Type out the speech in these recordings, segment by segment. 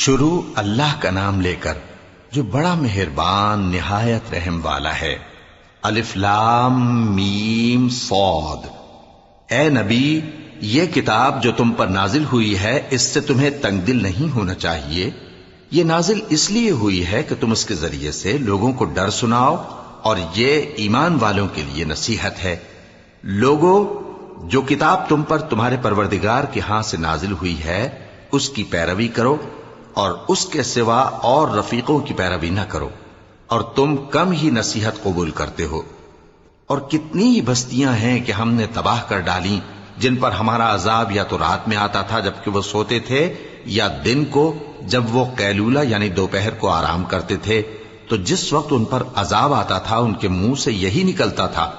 شروع اللہ کا نام لے کر جو بڑا مہربان نہایت رحم والا ہے۔ الف لام میم صاد۔ اے نبی، یہ کتاب جو تم پر نازل ہوئی ہے اس سے تمہیں تنگ دل نہیں ہونا چاہیے۔ یہ نازل اس لیے ہوئی ہے کہ تم اس کے ذریعے سے لوگوں کو ڈر سناؤ، اور یہ ایمان والوں کے لیے نصیحت ہے۔ لوگوں، جو کتاب تم پر تمہارے پروردگار کے ہاں سے نازل ہوئی ہے اس کی پیروی کرو، اور اس کے سوا اور رفیقوں کی پیروی نہ کرو، اور تم کم ہی نصیحت قبول کرتے ہو۔ اور کتنی ہی بستیاں ہیں کہ ہم نے تباہ کر ڈالیں جن پر ہمارا عذاب یا تو رات میں آتا تھا جبکہ وہ سوتے تھے، یا دن کو جب وہ قیلولہ یعنی دوپہر کو آرام کرتے تھے، تو جس وقت ان پر عذاب آتا تھا ان کے منہ سے یہی نکلتا تھا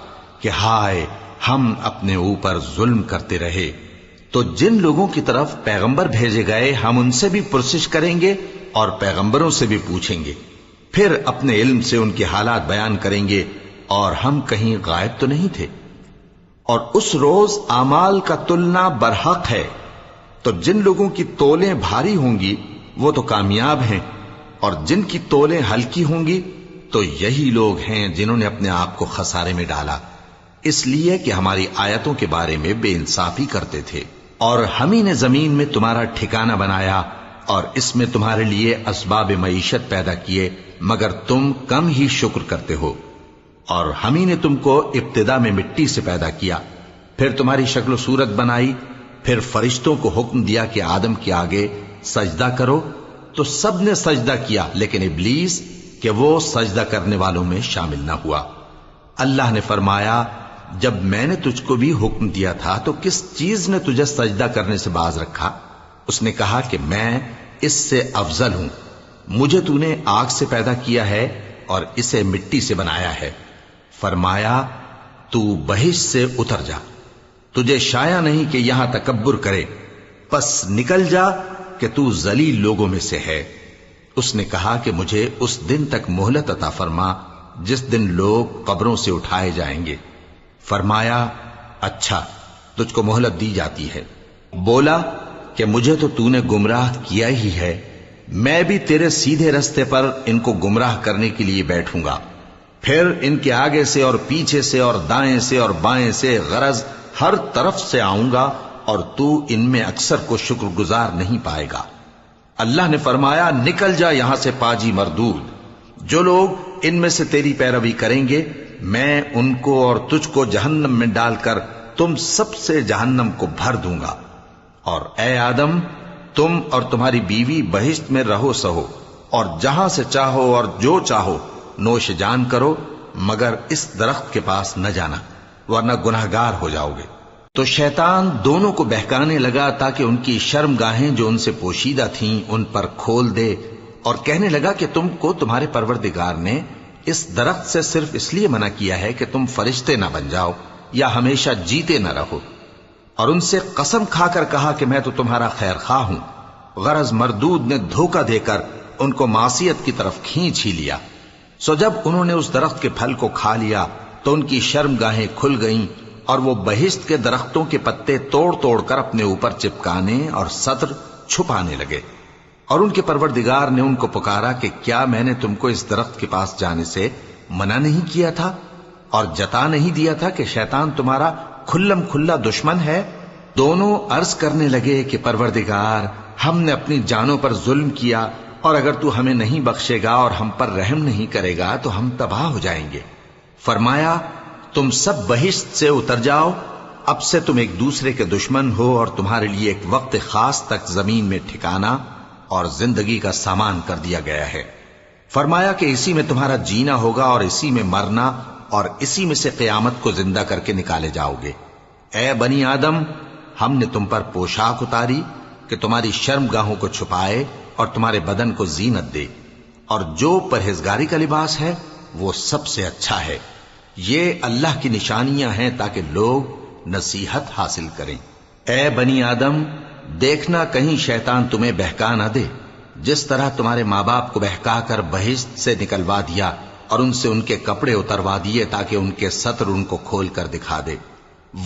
کہ ہائے، ہم اپنے اوپر ظلم کرتے رہے۔ تو جن لوگوں کی طرف پیغمبر بھیجے گئے ہم ان سے بھی پرسش کریں گے اور پیغمبروں سے بھی پوچھیں گے، پھر اپنے علم سے ان کے حالات بیان کریں گے، اور ہم کہیں غائب تو نہیں تھے۔ اور اس روز اعمال کا تلنا برحق ہے، تو جن لوگوں کی تولیں بھاری ہوں گی وہ تو کامیاب ہیں، اور جن کی تولیں ہلکی ہوں گی تو یہی لوگ ہیں جنہوں نے اپنے آپ کو خسارے میں ڈالا، اس لیے کہ ہماری آیتوں کے بارے میں بے انصافی کرتے تھے۔ اور ہم ہی نے زمین میں تمہارا ٹھکانہ بنایا اور اس میں تمہارے لیے اسباب معیشت پیدا کیے، مگر تم کم ہی شکر کرتے ہو۔ اور ہم ہی نے تم کو ابتدا میں مٹی سے پیدا کیا، پھر تمہاری شکل و صورت بنائی، پھر فرشتوں کو حکم دیا کہ آدم کے آگے سجدہ کرو، تو سب نے سجدہ کیا لیکن ابلیس کہ وہ سجدہ کرنے والوں میں شامل نہ ہوا۔ اللہ نے فرمایا، جب میں نے تجھ کو بھی حکم دیا تھا تو کس چیز نے تجھے سجدہ کرنے سے باز رکھا؟ اس نے کہا کہ میں اس سے افضل ہوں، مجھے تو نے آگ سے پیدا کیا ہے اور اسے مٹی سے بنایا ہے۔ فرمایا، تو بہشت سے اتر جا، تجھے شایع نہیں کہ یہاں تکبر کرے، پس نکل جا کہ تو ذلیل لوگوں میں سے ہے۔ اس نے کہا کہ مجھے اس دن تک مہلت عطا فرما جس دن لوگ قبروں سے اٹھائے جائیں گے۔ فرمایا، اچھا، تجھ کو مہلت دی جاتی ہے۔ بولا کہ مجھے تو نے گمراہ کیا ہی ہے، میں بھی تیرے سیدھے رستے پر ان کو گمراہ کرنے کے لیے بیٹھوں گا، پھر ان کے آگے سے اور پیچھے سے اور دائیں سے اور بائیں سے، غرض ہر طرف سے آؤں گا، اور تو ان میں اکثر کو شکر گزار نہیں پائے گا۔ اللہ نے فرمایا، نکل جا یہاں سے پاجی مردود، جو لوگ ان میں سے تیری پیروی کریں گے میں ان کو اور تجھ کو جہنم میں ڈال کر تم سب سے جہنم کو بھر دوں گا۔ اور اے آدم، تم اور تمہاری بیوی بہشت میں رہو سہو، اور جہاں سے چاہو اور جو چاہو نوش جان کرو، مگر اس درخت کے پاس نہ جانا ورنہ گناہگار ہو جاؤ گے۔ تو شیطان دونوں کو بہکانے لگا تاکہ ان کی شرم گاہیں جو ان سے پوشیدہ تھیں ان پر کھول دے، اور کہنے لگا کہ تم کو تمہارے پروردگار نے اس درخت سے صرف اس لیے منع کیا ہے کہ تم فرشتے نہ بن جاؤ یا ہمیشہ جیتے نہ رہو۔ اور ان سے قسم کھا کر کہا کہ میں تو تمہارا خیر خواہ ہوں۔ غرض مردود نے دھوکہ دے کر ان کو معصیت کی طرف کھینچ ہی لیا۔ سو جب انہوں نے اس درخت کے پھل کو کھا لیا تو ان کی شرم گاہیں کھل گئیں، اور وہ بہشت کے درختوں کے پتے توڑ توڑ کر اپنے اوپر چپکانے اور سطر چھپانے لگے۔ اور ان کے پروردگار نے ان کو پکارا کہ کیا میں نے تم کو اس درخت کے پاس جانے سے منع نہیں کیا تھا، اور جتا نہیں دیا تھا کہ شیطان تمہارا کھلم کھلا دشمن ہے؟ دونوں عرض کرنے لگے کہ پروردگار، ہم نے اپنی جانوں پر ظلم کیا، اور اگر تو ہمیں نہیں بخشے گا اور ہم پر رحم نہیں کرے گا تو ہم تباہ ہو جائیں گے۔ فرمایا، تم سب بہشت سے اتر جاؤ، اب سے تم ایک دوسرے کے دشمن ہو، اور تمہارے لیے ایک وقت خاص تک زمین میں ٹھکانا اور زندگی کا سامان کر دیا گیا ہے۔ فرمایا کہ اسی میں تمہارا جینا ہوگا اور اسی میں مرنا، اور اسی میں سے قیامت کو زندہ کر کے نکالے جاؤ گے۔ اے بنی آدم، ہم نے تم پر پوشاک اتاری کہ تمہاری شرم گاہوں کو چھپائے اور تمہارے بدن کو زینت دے، اور جو پرہیزگاری کا لباس ہے وہ سب سے اچھا ہے۔ یہ اللہ کی نشانیاں ہیں تاکہ لوگ نصیحت حاصل کریں۔ اے بنی آدم، دیکھنا کہیں شیطان تمہیں بہکا نہ دے، جس طرح تمہارے ماں باپ کو بہکا کر بہشت سے نکلوا دیا اور ان سے ان کے کپڑے اتروا دیے تاکہ ان کے سطر ان کو کھول کر دکھا دے۔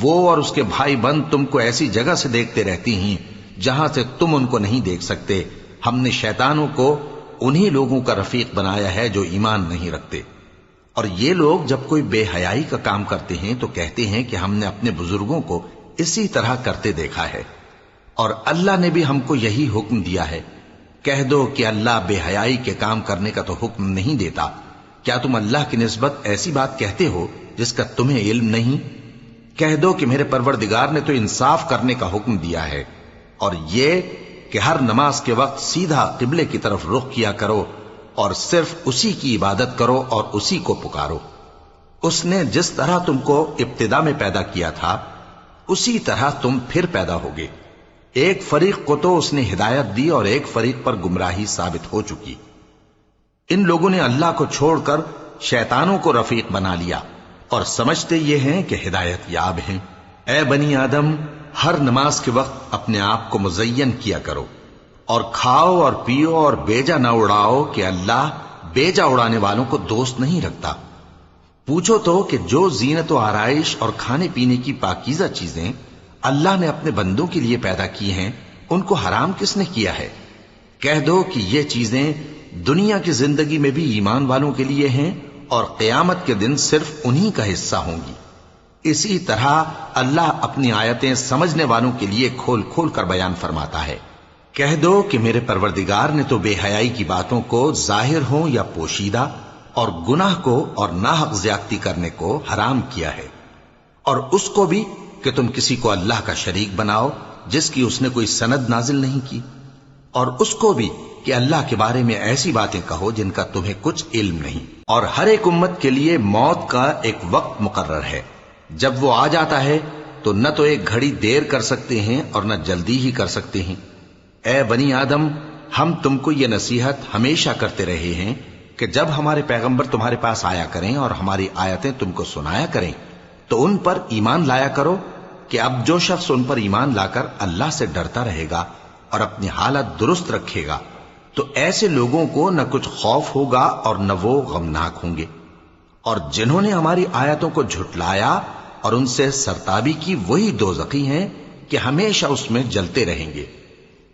وہ اور اس کے بھائی بند تم کو ایسی جگہ سے دیکھتے رہتی ہیں جہاں سے تم ان کو نہیں دیکھ سکتے، ہم نے شیطانوں کو انہی لوگوں کا رفیق بنایا ہے جو ایمان نہیں رکھتے، اور یہ لوگ جب کوئی بے حیائی کا کام کرتے ہیں تو کہتے ہیں کہ ہم نے اپنے بزرگوں کو اسی طرح کرتے دیکھا ہے، اور اللہ نے بھی ہم کو یہی حکم دیا ہے۔ کہہ دو کہ اللہ بے حیائی کے کام کرنے کا تو حکم نہیں دیتا، کیا تم اللہ کی نسبت ایسی بات کہتے ہو جس کا تمہیں علم نہیں؟ کہہ دو کہ میرے پروردگار نے تو انصاف کرنے کا حکم دیا ہے، اور یہ کہ ہر نماز کے وقت سیدھا قبلے کی طرف رخ کیا کرو اور صرف اسی کی عبادت کرو اور اسی کو پکارو۔ اس نے جس طرح تم کو ابتدا میں پیدا کیا تھا اسی طرح تم پھر پیدا ہوگے۔ ایک فریق کو تو اس نے ہدایت دی اور ایک فریق پر گمراہی ثابت ہو چکی۔ ان لوگوں نے اللہ کو چھوڑ کر شیطانوں کو رفیق بنا لیا اور سمجھتے یہ ہیں کہ ہدایت یاب ہیں۔ اے بنی آدم، ہر نماز کے وقت اپنے آپ کو مزین کیا کرو، اور کھاؤ اور پیو اور بیجا نہ اڑاؤ کہ اللہ بیجا اڑانے والوں کو دوست نہیں رکھتا۔ پوچھو تو کہ جو زینت و آرائش اور کھانے پینے کی پاکیزہ چیزیں اللہ نے اپنے بندوں کے لیے پیدا کی ہیں ان کو حرام کس نے کیا ہے؟ کہہ دو کہ یہ چیزیں دنیا کی زندگی میں بھی ایمان والوں کے لیے ہیں اور قیامت کے دن صرف انہی کا حصہ ہوں گی۔ اسی طرح اللہ اپنی آیتیں سمجھنے والوں کے لیے کھول کھول کر بیان فرماتا ہے۔ کہہ دو کہ میرے پروردگار نے تو بے حیائی کی باتوں کو ظاہر ہوں یا پوشیدہ اور گناہ کو اور ناحق زیادتی کرنے کو حرام کیا ہے، اور اس کو بھی کہ تم کسی کو اللہ کا شریک بناؤ جس کی اس نے کوئی سند نازل نہیں کی، اور اس کو بھی کہ اللہ کے بارے میں ایسی باتیں کہو جن کا تمہیں کچھ علم نہیں۔ اور ہر ایک امت کے لیے موت کا ایک وقت مقرر ہے، جب وہ آ جاتا ہے تو نہ تو ایک گھڑی دیر کر سکتے ہیں اور نہ جلدی ہی کر سکتے ہیں۔ اے بنی آدم، ہم تم کو یہ نصیحت ہمیشہ کرتے رہے ہیں کہ جب ہمارے پیغمبر تمہارے پاس آیا کریں اور ہماری آیتیں تم کو سنایا کریں تو ان پر ایمان لایا کرو، کہ اب جو شخص ان پر ایمان لا کر اللہ سے ڈرتا رہے گا اور اپنی حالت درست رکھے گا تو ایسے لوگوں کو نہ کچھ خوف ہوگا اور نہ وہ غمناک ہوں گے۔ اور جنہوں نے ہماری آیتوں کو جھٹلایا اور ان سے سرتابی کی وہی دوزخی ہیں کہ ہمیشہ اس میں جلتے رہیں گے۔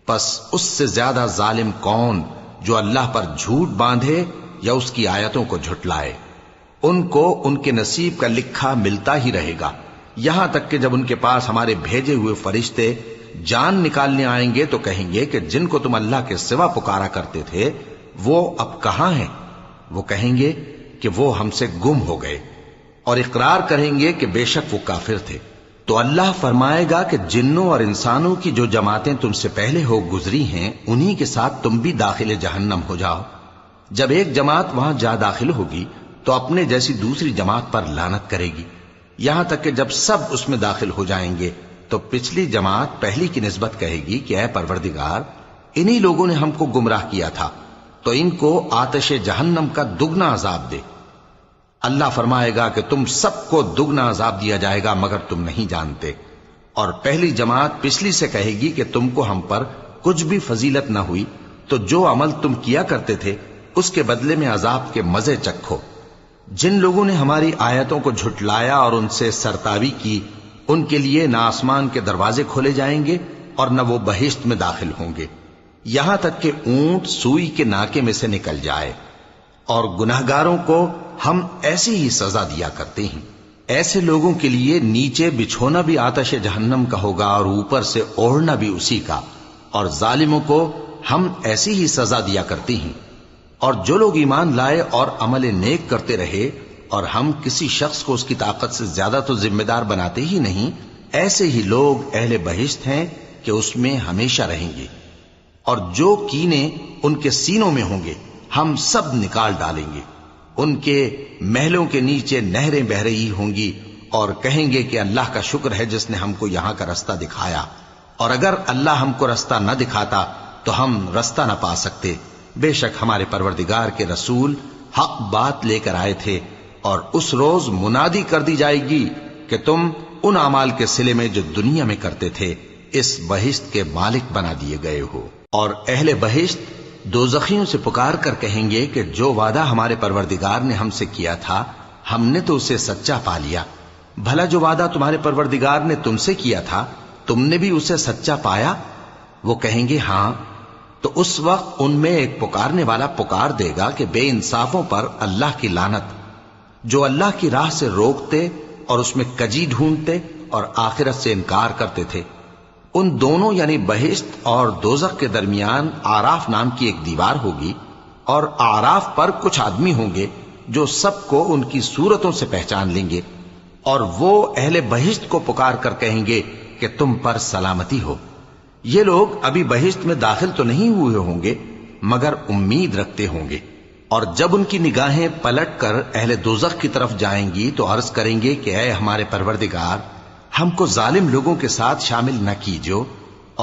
پس اس سے زیادہ ظالم کون جو اللہ پر جھوٹ باندھے یا اس کی آیتوں کو جھٹلائے؟ ان کو ان کے نصیب کا لکھا ملتا ہی رہے گا، یہاں تک کہ جب ان کے پاس ہمارے بھیجے ہوئے فرشتے جان نکالنے آئیں گے تو کہیں گے کہ جن کو تم اللہ کے سوا پکارا کرتے تھے وہ اب کہاں ہیں؟ وہ کہیں گے کہ وہ ہم سے گم ہو گئے، اور اقرار کریں گے کہ بے شک وہ کافر تھے۔ تو اللہ فرمائے گا کہ جنوں اور انسانوں کی جو جماعتیں تم سے پہلے ہو گزری ہیں انہی کے ساتھ تم بھی داخل جہنم ہو جاؤ۔ جب ایک جماعت وہاں جا داخل ہوگی تو اپنے جیسی دوسری جماعت پر لعنت کرے گی، یہاں تک کہ جب سب اس میں داخل ہو جائیں گے تو پچھلی جماعت پہلی کی نسبت کہے گی کہ اے پروردگار، انہی لوگوں نے ہم کو گمراہ کیا تھا، تو ان کو آتش جہنم کا دگنا عذاب دے۔ اللہ فرمائے گا کہ تم سب کو دگنا عذاب دیا جائے گا مگر تم نہیں جانتے۔ اور پہلی جماعت پچھلی سے کہے گی کہ تم کو ہم پر کچھ بھی فضیلت نہ ہوئی، تو جو عمل تم کیا کرتے تھے اس کے بدلے میں عذاب کے مزے چکھو۔ جن لوگوں نے ہماری آیتوں کو جھٹلایا اور ان سے سرتابی کی ان کے لیے نہ آسمان کے دروازے کھولے جائیں گے اور نہ وہ بہشت میں داخل ہوں گے، یہاں تک کہ اونٹ سوئی کے ناکے میں سے نکل جائے۔ اور گناہگاروں کو ہم ایسی ہی سزا دیا کرتے ہیں۔ ایسے لوگوں کے لیے نیچے بچھونا بھی آتش جہنم کا ہوگا اور اوپر سے اوڑھنا بھی اسی کا، اور ظالموں کو ہم ایسی ہی سزا دیا کرتے ہیں۔ اور جو لوگ ایمان لائے اور عمل نیک کرتے رہے اور ہم کسی شخص کو اس کی طاقت سے زیادہ تو ذمہ دار بناتے ہی نہیں، ایسے ہی لوگ اہل بہشت ہیں کہ اس میں ہمیشہ رہیں گے۔ اور جو کینے ان کے سینوں میں ہوں گے ہم سب نکال ڈالیں گے۔ ان کے محلوں کے نیچے نہریں بہ رہی ہوں گی اور کہیں گے کہ اللہ کا شکر ہے جس نے ہم کو یہاں کا رستہ دکھایا، اور اگر اللہ ہم کو رستہ نہ دکھاتا تو ہم رستہ نہ پا سکتے۔ بے شک ہمارے پروردگار کے رسول حق بات لے کر آئے تھے، اور اس روز منادی کر دی جائے گی کہ تم ان اعمال کے صلے میں جو دنیا میں کرتے تھے اس بہشت کے مالک بنا دیے گئے ہو۔ اور اہل بہشت دوزخیوں سے پکار کر کہیں گے کہ جو وعدہ ہمارے پروردگار نے ہم سے کیا تھا ہم نے تو اسے سچا پا لیا، بھلا جو وعدہ تمہارے پروردگار نے تم سے کیا تھا تم نے بھی اسے سچا پایا؟ وہ کہیں گے ہاں۔ تو اس وقت ان میں ایک پکارنے والا پکار دے گا کہ بے انصافوں پر اللہ کی لعنت، جو اللہ کی راہ سے روکتے اور اس میں کجی ڈھونڈتے اور آخرت سے انکار کرتے تھے۔ ان دونوں یعنی بہشت اور دوزخ کے درمیان آراف نام کی ایک دیوار ہوگی، اور آراف پر کچھ آدمی ہوں گے جو سب کو ان کی صورتوں سے پہچان لیں گے، اور وہ اہل بہشت کو پکار کر کہیں گے کہ تم پر سلامتی ہو۔ یہ لوگ ابھی بہشت میں داخل تو نہیں ہوئے ہوں گے مگر امید رکھتے ہوں گے، اور جب ان کی نگاہیں پلٹ کر اہل دوزخ کی طرف جائیں گی تو عرض کریں گے کہ اے ہمارے پروردگار، ہم کو ظالم لوگوں کے ساتھ شامل نہ کیجو۔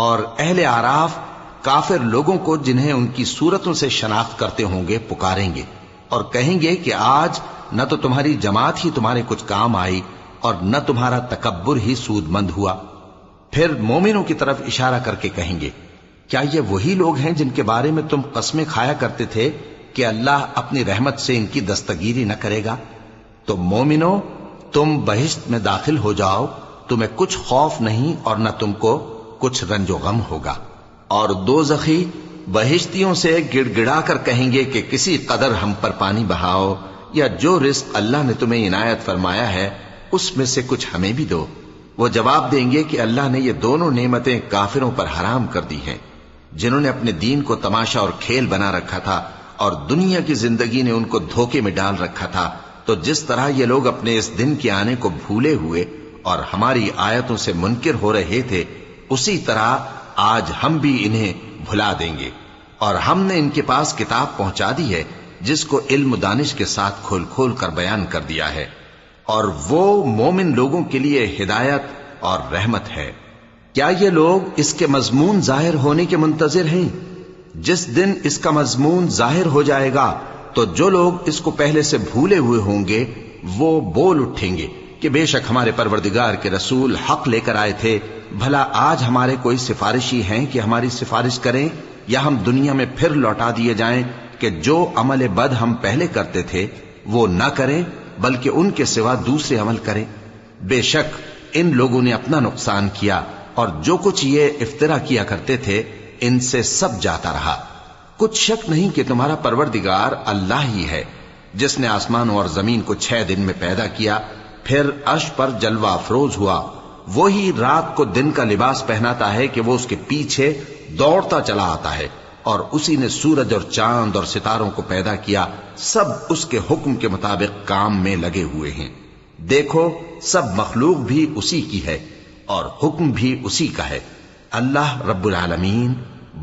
اور اہل آراف کافر لوگوں کو جنہیں ان کی صورتوں سے شناخت کرتے ہوں گے پکاریں گے اور کہیں گے کہ آج نہ تو تمہاری جماعت ہی تمہارے کچھ کام آئی اور نہ تمہارا تکبر ہی سود مند ہوا۔ پھر مومنوں کی طرف اشارہ کر کے کہیں گے، کیا یہ وہی لوگ ہیں جن کے بارے میں تم قسمیں کھایا کرتے تھے کہ اللہ اپنی رحمت سے ان کی دستگیری نہ کرے گا؟ تو مومنوں، تم بہشت میں داخل ہو جاؤ، تمہیں کچھ خوف نہیں اور نہ تم کو کچھ رنج و غم ہوگا۔ اور دوزخی بہشتیوں سے گڑ گڑا کر کہیں گے کہ کسی قدر ہم پر پانی بہاؤ، یا جو رزق اللہ نے تمہیں عنایت فرمایا ہے اس میں سے کچھ ہمیں بھی دو۔ وہ جواب دیں گے کہ اللہ نے یہ دونوں نعمتیں کافروں پر حرام کر دی ہیں، جنہوں نے اپنے دین کو تماشا اور کھیل بنا رکھا تھا اور دنیا کی زندگی نے ان کو دھوکے میں ڈال رکھا تھا۔ تو جس طرح یہ لوگ اپنے اس دن کے آنے کو بھولے ہوئے اور ہماری آیتوں سے منکر ہو رہے تھے، اسی طرح آج ہم بھی انہیں بھلا دیں گے۔ اور ہم نے ان کے پاس کتاب پہنچا دی ہے جس کو علم و دانش کے ساتھ کھول کھول کر بیان کر دیا ہے، اور وہ مومن لوگوں کے لیے ہدایت اور رحمت ہے۔ کیا یہ لوگ اس کے مضمون ظاہر ہونے کے منتظر ہیں؟ جس دن اس کا مضمون ظاہر ہو جائے گا تو جو لوگ اس کو پہلے سے بھولے ہوئے ہوں گے وہ بول اٹھیں گے کہ بے شک ہمارے پروردگار کے رسول حق لے کر آئے تھے، بھلا آج ہمارے کوئی سفارشی ہیں کہ ہماری سفارش کریں، یا ہم دنیا میں پھر لوٹا دیے جائیں کہ جو عمل بد ہم پہلے کرتے تھے وہ نہ کریں بلکہ ان کے سوا دوسرے عمل کریں۔ بے شک ان لوگوں نے اپنا نقصان کیا، اور جو کچھ یہ افترا کیا کرتے تھے ان سے سب جاتا رہا۔ کچھ شک نہیں کہ تمہارا پروردگار اللہ ہی ہے جس نے آسمانوں اور زمین کو 6 دن میں پیدا کیا، پھر عرش پر جلوہ افروز ہوا۔ وہی رات کو دن کا لباس پہناتا ہے کہ وہ اس کے پیچھے دوڑتا چلا آتا ہے، اور اسی نے سورج اور چاند اور ستاروں کو پیدا کیا، سب اس کے حکم کے مطابق کام میں لگے ہوئے ہیں۔ دیکھو سب مخلوق بھی اسی کی ہے اور حکم بھی اسی کا ہے۔ اللہ رب العالمین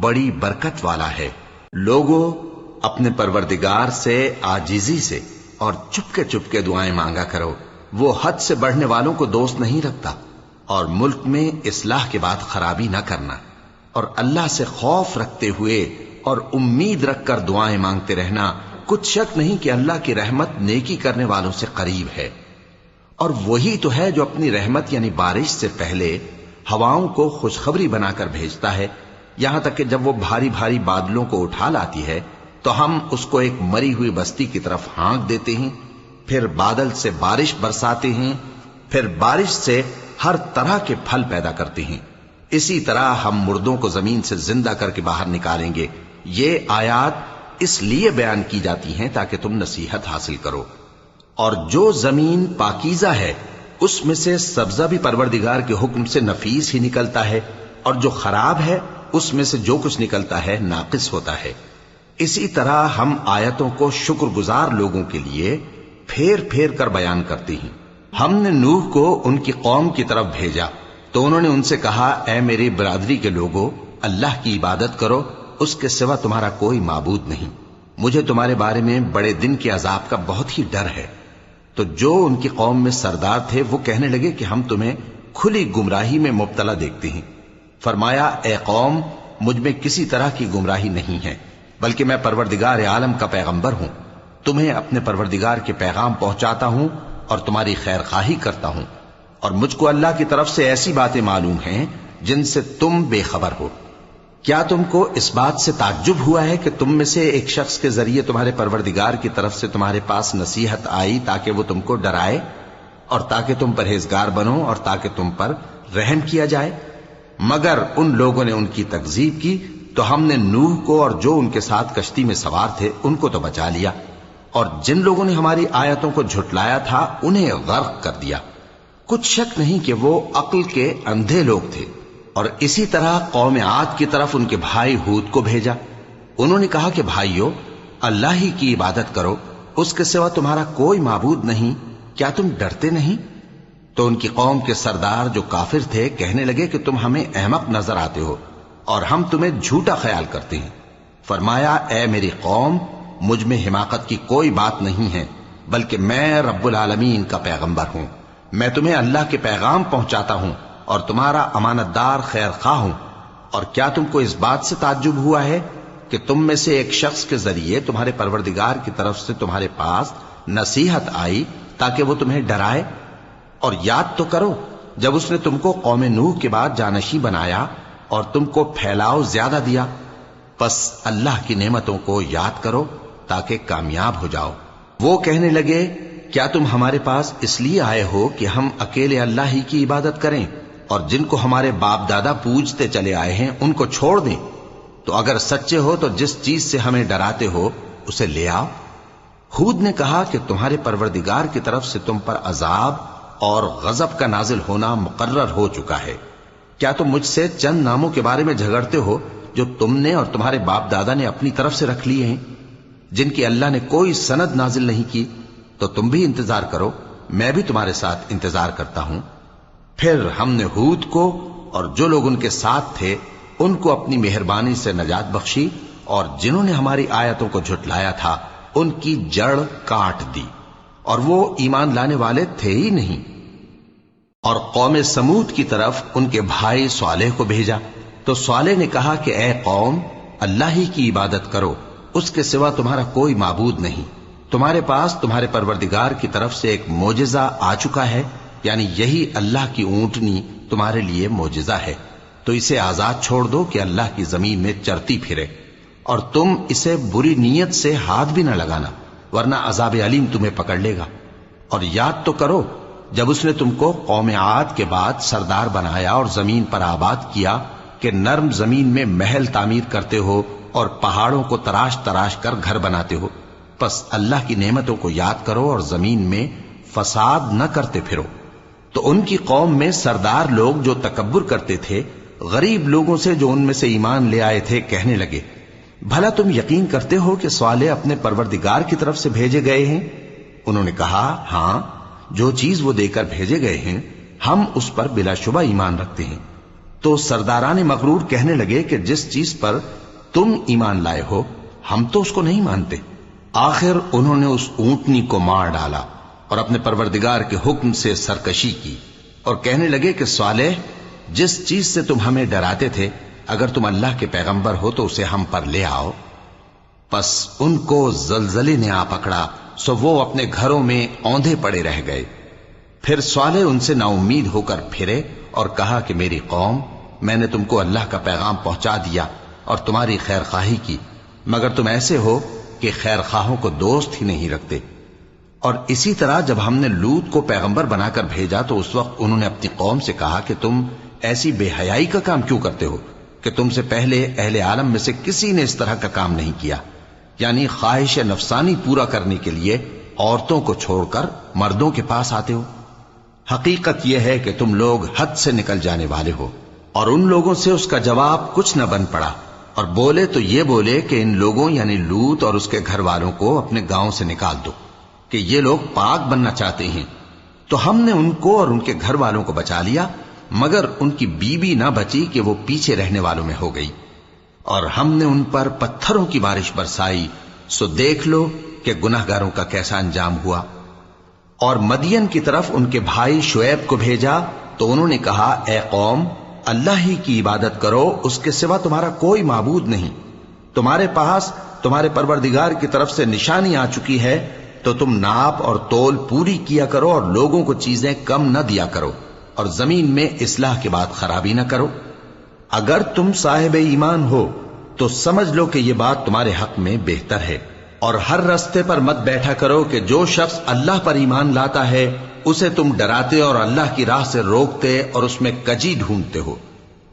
بڑی برکت والا ہے۔ لوگوں، اپنے پروردگار سے عاجزی سے اور چپکے دعائیں مانگا کرو، وہ حد سے بڑھنے والوں کو دوست نہیں رکھتا، اور ملک میں اصلاح کے بعد خرابی نہ کرنا، اور اللہ سے خوف رکھتے ہوئے اور امید رکھ کر دعائیں مانگتے رہنا۔ کچھ شک نہیں کہ اللہ کی رحمت نیکی کرنے والوں سے قریب ہے، اور وہی تو ہے جو اپنی رحمت یعنی بارش سے پہلے ہواؤں کو خوشخبری بنا کر بھیجتا ہے، یہاں تک کہ جب وہ بھاری بھاری بادلوں کو اٹھا لاتی ہے تو ہم اس کو ایک مری ہوئی بستی کی طرف ہانک دیتے ہیں، پھر بادل سے بارش برساتے ہیں، پھر بارش سے ہر طرح کے پھل پیدا کرتے ہیں۔ اسی طرح ہم مردوں کو زمین سے زندہ کر کے باہر نکالیں گے۔ یہ آیات اس لیے بیان کی جاتی ہیں تاکہ تم نصیحت حاصل کرو۔ اور جو زمین پاکیزہ ہے اس میں سے سبزہ بھی پروردگار کے حکم سے نفیس ہی نکلتا ہے، اور جو خراب ہے اس میں سے جو کچھ نکلتا ہے ناقص ہوتا ہے۔ اسی طرح ہم آیتوں کو شکر گزار لوگوں کے لیے پھیر پھیر کر بیان کرتے ہیں۔ ہم نے نوح کو ان کی قوم کی طرف بھیجا تو انہوں نے ان سے کہا، اے میری برادری کے لوگوں، اللہ کی عبادت کرو، اس کے سوا تمہارا کوئی معبود نہیں، مجھے تمہارے بارے میں بڑے دن کے عذاب کا بہت ہی ڈر ہے۔ تو جو ان کی قوم میں سردار تھے وہ کہنے لگے کہ ہم تمہیں کھلی گمراہی میں مبتلا دیکھتے ہیں۔ فرمایا، اے قوم، مجھ میں کسی طرح کی گمراہی نہیں ہے، بلکہ میں پروردگار عالم کا پیغمبر ہوں، تمہیں اپنے پروردگار کے پیغام پہنچاتا ہوں اور تمہاری خیر خواہی کرتا ہوں، اور مجھ کو اللہ کی طرف سے ایسی باتیں معلوم ہیں جن سے تم بے خبر ہو۔ کیا تم کو اس بات سے تعجب ہوا ہے کہ تم میں سے ایک شخص کے ذریعے تمہارے پروردگار کی طرف سے تمہارے پاس نصیحت آئی تاکہ وہ تم کو ڈرائے اور تاکہ تم پرہیزگار بنو اور تاکہ تم پر رحم کیا جائے؟ مگر ان لوگوں نے ان کی تکذیب کی تو ہم نے نوح کو اور جو ان کے ساتھ کشتی میں سوار تھے ان کو تو بچا لیا، اور جن لوگوں نے ہماری آیتوں کو جھٹلایا تھا انہیں غرق کر دیا۔ کچھ شک نہیں کہ وہ عقل کے اندھے لوگ تھے۔ اور اسی طرح قوم عاد کی طرف ان کے بھائی ہود کو بھیجا۔ انہوں نے کہا کہ بھائیو، اللہ ہی کی عبادت کرو، اس کے سوا تمہارا کوئی معبود نہیں، کیا تم ڈرتے نہیں؟ تو ان کی قوم کے سردار جو کافر تھے کہنے لگے کہ تم ہمیں احمق نظر آتے ہو اور ہم تمہیں جھوٹا خیال کرتے ہیں۔ فرمایا، اے میری قوم، مجھ میں حماقت کی کوئی بات نہیں ہے، بلکہ میں رب العالمین کا پیغمبر ہوں۔ میں تمہیں اللہ کے پیغام پہنچاتا ہوں اور تمہارا امانت دار خیر خواہ ہوں۔ اور کیا تم کو اس بات سے تعجب ہوا ہے کہ تم میں سے ایک شخص کے ذریعے تمہارے پروردگار کی طرف سے تمہارے پاس نصیحت آئی تاکہ وہ تمہیں ڈرائے؟ اور یاد تو کرو جب اس نے تم کو قوم نوح کے بعد جانشین بنایا اور تم کو پھیلاؤ زیادہ دیا۔ پس اللہ کی نعمتوں کو یاد کرو تاکہ کامیاب ہو جاؤ۔ وہ کہنے لگے، کیا تم ہمارے پاس اس لیے آئے ہو کہ ہم اکیلے اللہ ہی کی عبادت کریں اور جن کو ہمارے باپ دادا پوجتے چلے آئے ہیں ان کو چھوڑ دیں؟ تو اگر سچے ہو تو جس چیز سے ہمیں ڈراتے ہو اسے لے آؤ۔ ہود نے کہا کہ تمہارے پروردگار کی طرف سے تم پر عذاب اور غضب کا نازل ہونا مقرر ہو چکا ہے۔ کیا تم مجھ سے چند ناموں کے بارے میں جھگڑتے ہو جو تم نے اور تمہارے باپ دادا نے اپنی طرف سے رکھ لیے ہیں، جن کی اللہ نے کوئی سند نازل نہیں کی؟ تو تم بھی انتظار کرو، میں بھی تمہارے ساتھ انتظار کرتا ہوں۔ پھر ہم نے ہود کو اور جو لوگ ان کے ساتھ تھے ان کو اپنی مہربانی سے نجات بخشی، اور جنہوں نے ہماری آیتوں کو جھٹلایا تھا ان کی جڑ کاٹ دی، اور وہ ایمان لانے والے تھے ہی نہیں۔ اور قوم سمود کی طرف ان کے بھائی صالح کو بھیجا، تو صالح نے کہا کہ اے قوم، اللہ ہی کی عبادت کرو، اس کے سوا تمہارا کوئی معبود نہیں۔ تمہارے پاس تمہارے پروردگار کی طرف سے ایک معجزہ آ چکا ہے، یعنی یہی اللہ کی اونٹنی تمہارے لیے معجزہ ہے، تو اسے آزاد چھوڑ دو کہ اللہ کی زمین میں چرتی پھرے، اور تم اسے بری نیت سے ہاتھ بھی نہ لگانا، ورنہ عذاب علیم تمہیں پکڑ لے گا۔ اور یاد تو کرو جب اس نے تم کو قوم عاد کے بعد سردار بنایا اور زمین پر آباد کیا کہ نرم زمین میں محل تعمیر کرتے ہو اور پہاڑوں کو تراش تراش کر گھر بناتے ہو۔ پس اللہ کی نعمتوں کو یاد کرو اور زمین میں فساد نہ کرتے پھرو۔ تو ان کی قوم میں سردار لوگ جو تکبر کرتے تھے غریب لوگوں سے جو ان میں سے ایمان لے آئے تھے کہنے لگے، بھلا تم یقین کرتے ہو کہ صالح اپنے پروردگار کی طرف سے بھیجے گئے ہیں؟ انہوں نے کہا، ہاں، جو چیز وہ دے کر بھیجے گئے ہیں ہم اس پر بلا شبہ ایمان رکھتے ہیں۔ تو سرداران مغرور کہنے لگے کہ جس چیز پر تم ایمان لائے ہو ہم تو اس کو نہیں مانتے۔ آخر انہوں نے اس اونٹنی کو مار ڈالا اور اپنے پروردگار کے حکم سے سرکشی کی، اور کہنے لگے کہ صالح، جس چیز سے تم ہمیں ڈراتے تھے اگر تم اللہ کے پیغمبر ہو تو اسے ہم پر لے آؤ۔ پس ان کو زلزلے نے آ پکڑا، سو وہ اپنے گھروں میں اوندھے پڑے رہ گئے۔ پھر صالح ان سے نا امید ہو کر پھرے اور کہا کہ میری قوم، میں نے تم کو اللہ کا پیغام پہنچا دیا اور تمہاری خیر خواہی کی، مگر تم ایسے ہو کہ خیر خواہوں کو دوست ہی نہیں رکھتے۔ اور اسی طرح جب ہم نے لوط کو پیغمبر بنا کر بھیجا تو اس وقت انہوں نے اپنی قوم سے کہا کہ تم ایسی بے حیائی کا کام کیوں کرتے ہو کہ تم سے پہلے اہل عالم میں سے کسی نے اس طرح کا کام نہیں کیا، یعنی خواہش نفسانی پورا کرنے کے لیے عورتوں کو چھوڑ کر مردوں کے پاس آتے ہو۔ حقیقت یہ ہے کہ تم لوگ حد سے نکل جانے والے ہو۔ اور ان لوگوں سے اس کا جواب کچھ نہ بن پڑا، اور بولے تو یہ بولے کہ ان لوگوں یعنی لوط اور اس کے گھر والوں کو اپنے گاؤں سے نکال دو کہ یہ لوگ پاک بننا چاہتے ہیں۔ تو ہم نے ان کو اور ان کے گھر والوں کو بچا لیا، مگر ان کی بیوی نہ بچی کہ وہ پیچھے رہنے والوں میں ہو گئی، اور ہم نے ان پر پتھروں کی بارش برسائی، سو دیکھ لو کہ گناہگاروں کا کیسا انجام ہوا۔ اور مدین کی طرف ان کے بھائی شعیب کو بھیجا تو انہوں نے کہا، اے قوم، اللہ ہی کی عبادت کرو، اس کے سوا تمہارا کوئی معبود نہیں۔ تمہارے پاس تمہارے پروردگار کی طرف سے نشانی آ چکی ہے، تو تم ناپ اور تول پوری کیا کرو اور لوگوں کو چیزیں کم نہ دیا کرو، اور زمین میں اصلاح کے بعد خرابی نہ کرو۔ اگر تم صاحب ایمان ہو تو سمجھ لو کہ یہ بات تمہارے حق میں بہتر ہے، اور ہر رستے پر مت بیٹھا کرو کہ جو شخص اللہ پر ایمان لاتا ہے اسے تم ڈراتے اور اللہ کی راہ سے روکتے اور اس میں کجی ڈھونڈتے ہو۔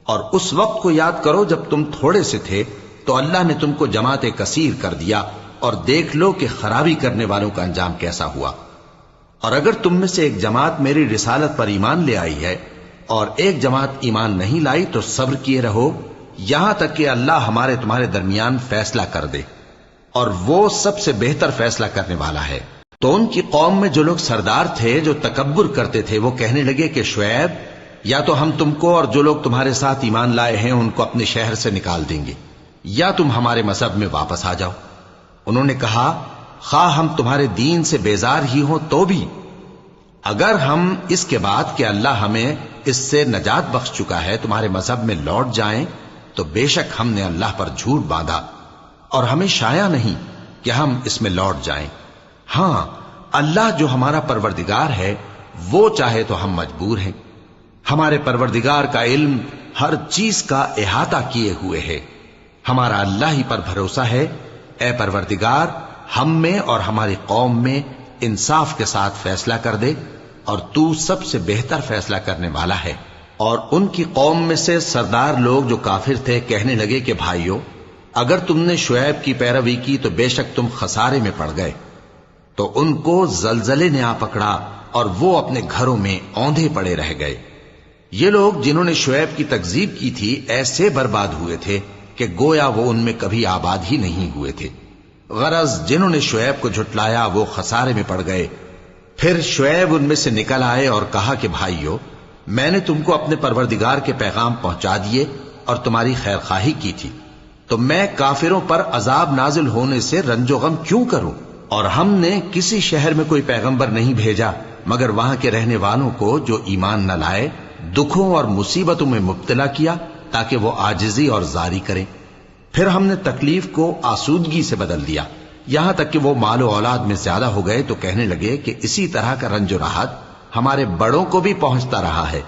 اور اس وقت کو یاد کرو جب تم تھوڑے سے تھے تو اللہ نے تم کو جماعت کثیر کر دیا، اور دیکھ لو کہ خرابی کرنے والوں کا انجام کیسا ہوا۔ اور اگر تم میں سے ایک جماعت میری رسالت پر ایمان لے آئی ہے اور ایک جماعت ایمان نہیں لائی تو صبر کیے رہو یہاں تک کہ اللہ ہمارے تمہارے درمیان فیصلہ کر دے، اور وہ سب سے بہتر فیصلہ کرنے والا ہے۔ تو ان کی قوم میں جو لوگ سردار تھے جو تکبر کرتے تھے وہ کہنے لگے کہ شعیب، یا تو ہم تم کو اور جو لوگ تمہارے ساتھ ایمان لائے ہیں ان کو اپنے شہر سے نکال دیں گے، یا تم ہمارے مذہب میں واپس آ جاؤ۔ انہوں نے کہا خواہ ہم تمہارے دین سے بیزار ہی ہوں تو بھی، اگر ہم اس کے بعد کہ اللہ ہمیں اس سے نجات بخش چکا ہے تمہارے مذہب میں لوٹ جائیں تو بے شک ہم نے اللہ پر جھوٹ باندھا، اور ہمیں شایع نہیں کہ ہم اس میں لوٹ جائیں۔ ہاں اللہ جو ہمارا پروردگار ہے وہ چاہے تو ہم مجبور ہیں، ہمارے پروردگار کا علم ہر چیز کا احاطہ کیے ہوئے ہے، ہمارا اللہ ہی پر بھروسہ ہے۔ اے پروردگار، ہم میں اور ہماری قوم میں انصاف کے ساتھ فیصلہ کر دے، اور تو سب سے بہتر فیصلہ کرنے والا ہے۔ اور ان کی قوم میں سے سردار لوگ جو کافر تھے کہنے لگے کہ بھائیو، اگر تم نے شعیب کی پیروی کی تو بے شک تم خسارے میں پڑ گئے۔ تو ان کو زلزلے نے آ پکڑا اور وہ اپنے گھروں میں اوندھے پڑے رہ گئے۔ یہ لوگ جنہوں نے شعیب کی تکذیب کی تھی ایسے برباد ہوئے تھے کہ گویا وہ ان میں کبھی آباد ہی نہیں ہوئے تھے۔ غرض جنہوں نے شعیب کو جھٹلایا وہ خسارے میں پڑ گئے۔ پھر شعیب ان میں سے نکل آئے اور کہا کہ بھائیو، میں نے تم کو اپنے پروردگار کے پیغام پہنچا دیے اور تمہاری خیر خواہی کی تھی، تو میں کافروں پر عذاب نازل ہونے سے رنج و غم کیوں کروں؟ اور ہم نے کسی شہر میں کوئی پیغمبر نہیں بھیجا مگر وہاں کے رہنے والوں کو جو ایمان نہ لائے دکھوں اور مصیبتوں میں مبتلا کیا تاکہ وہ عاجزی اور زاری کریں۔ پھر ہم نے تکلیف کو آسودگی سے بدل دیا، یہاں تک کہ وہ مال و اولاد میں زیادہ ہو گئے تو کہنے لگے کہ اسی طرح کا رنج و راحت ہمارے بڑوں کو بھی پہنچتا رہا ہے۔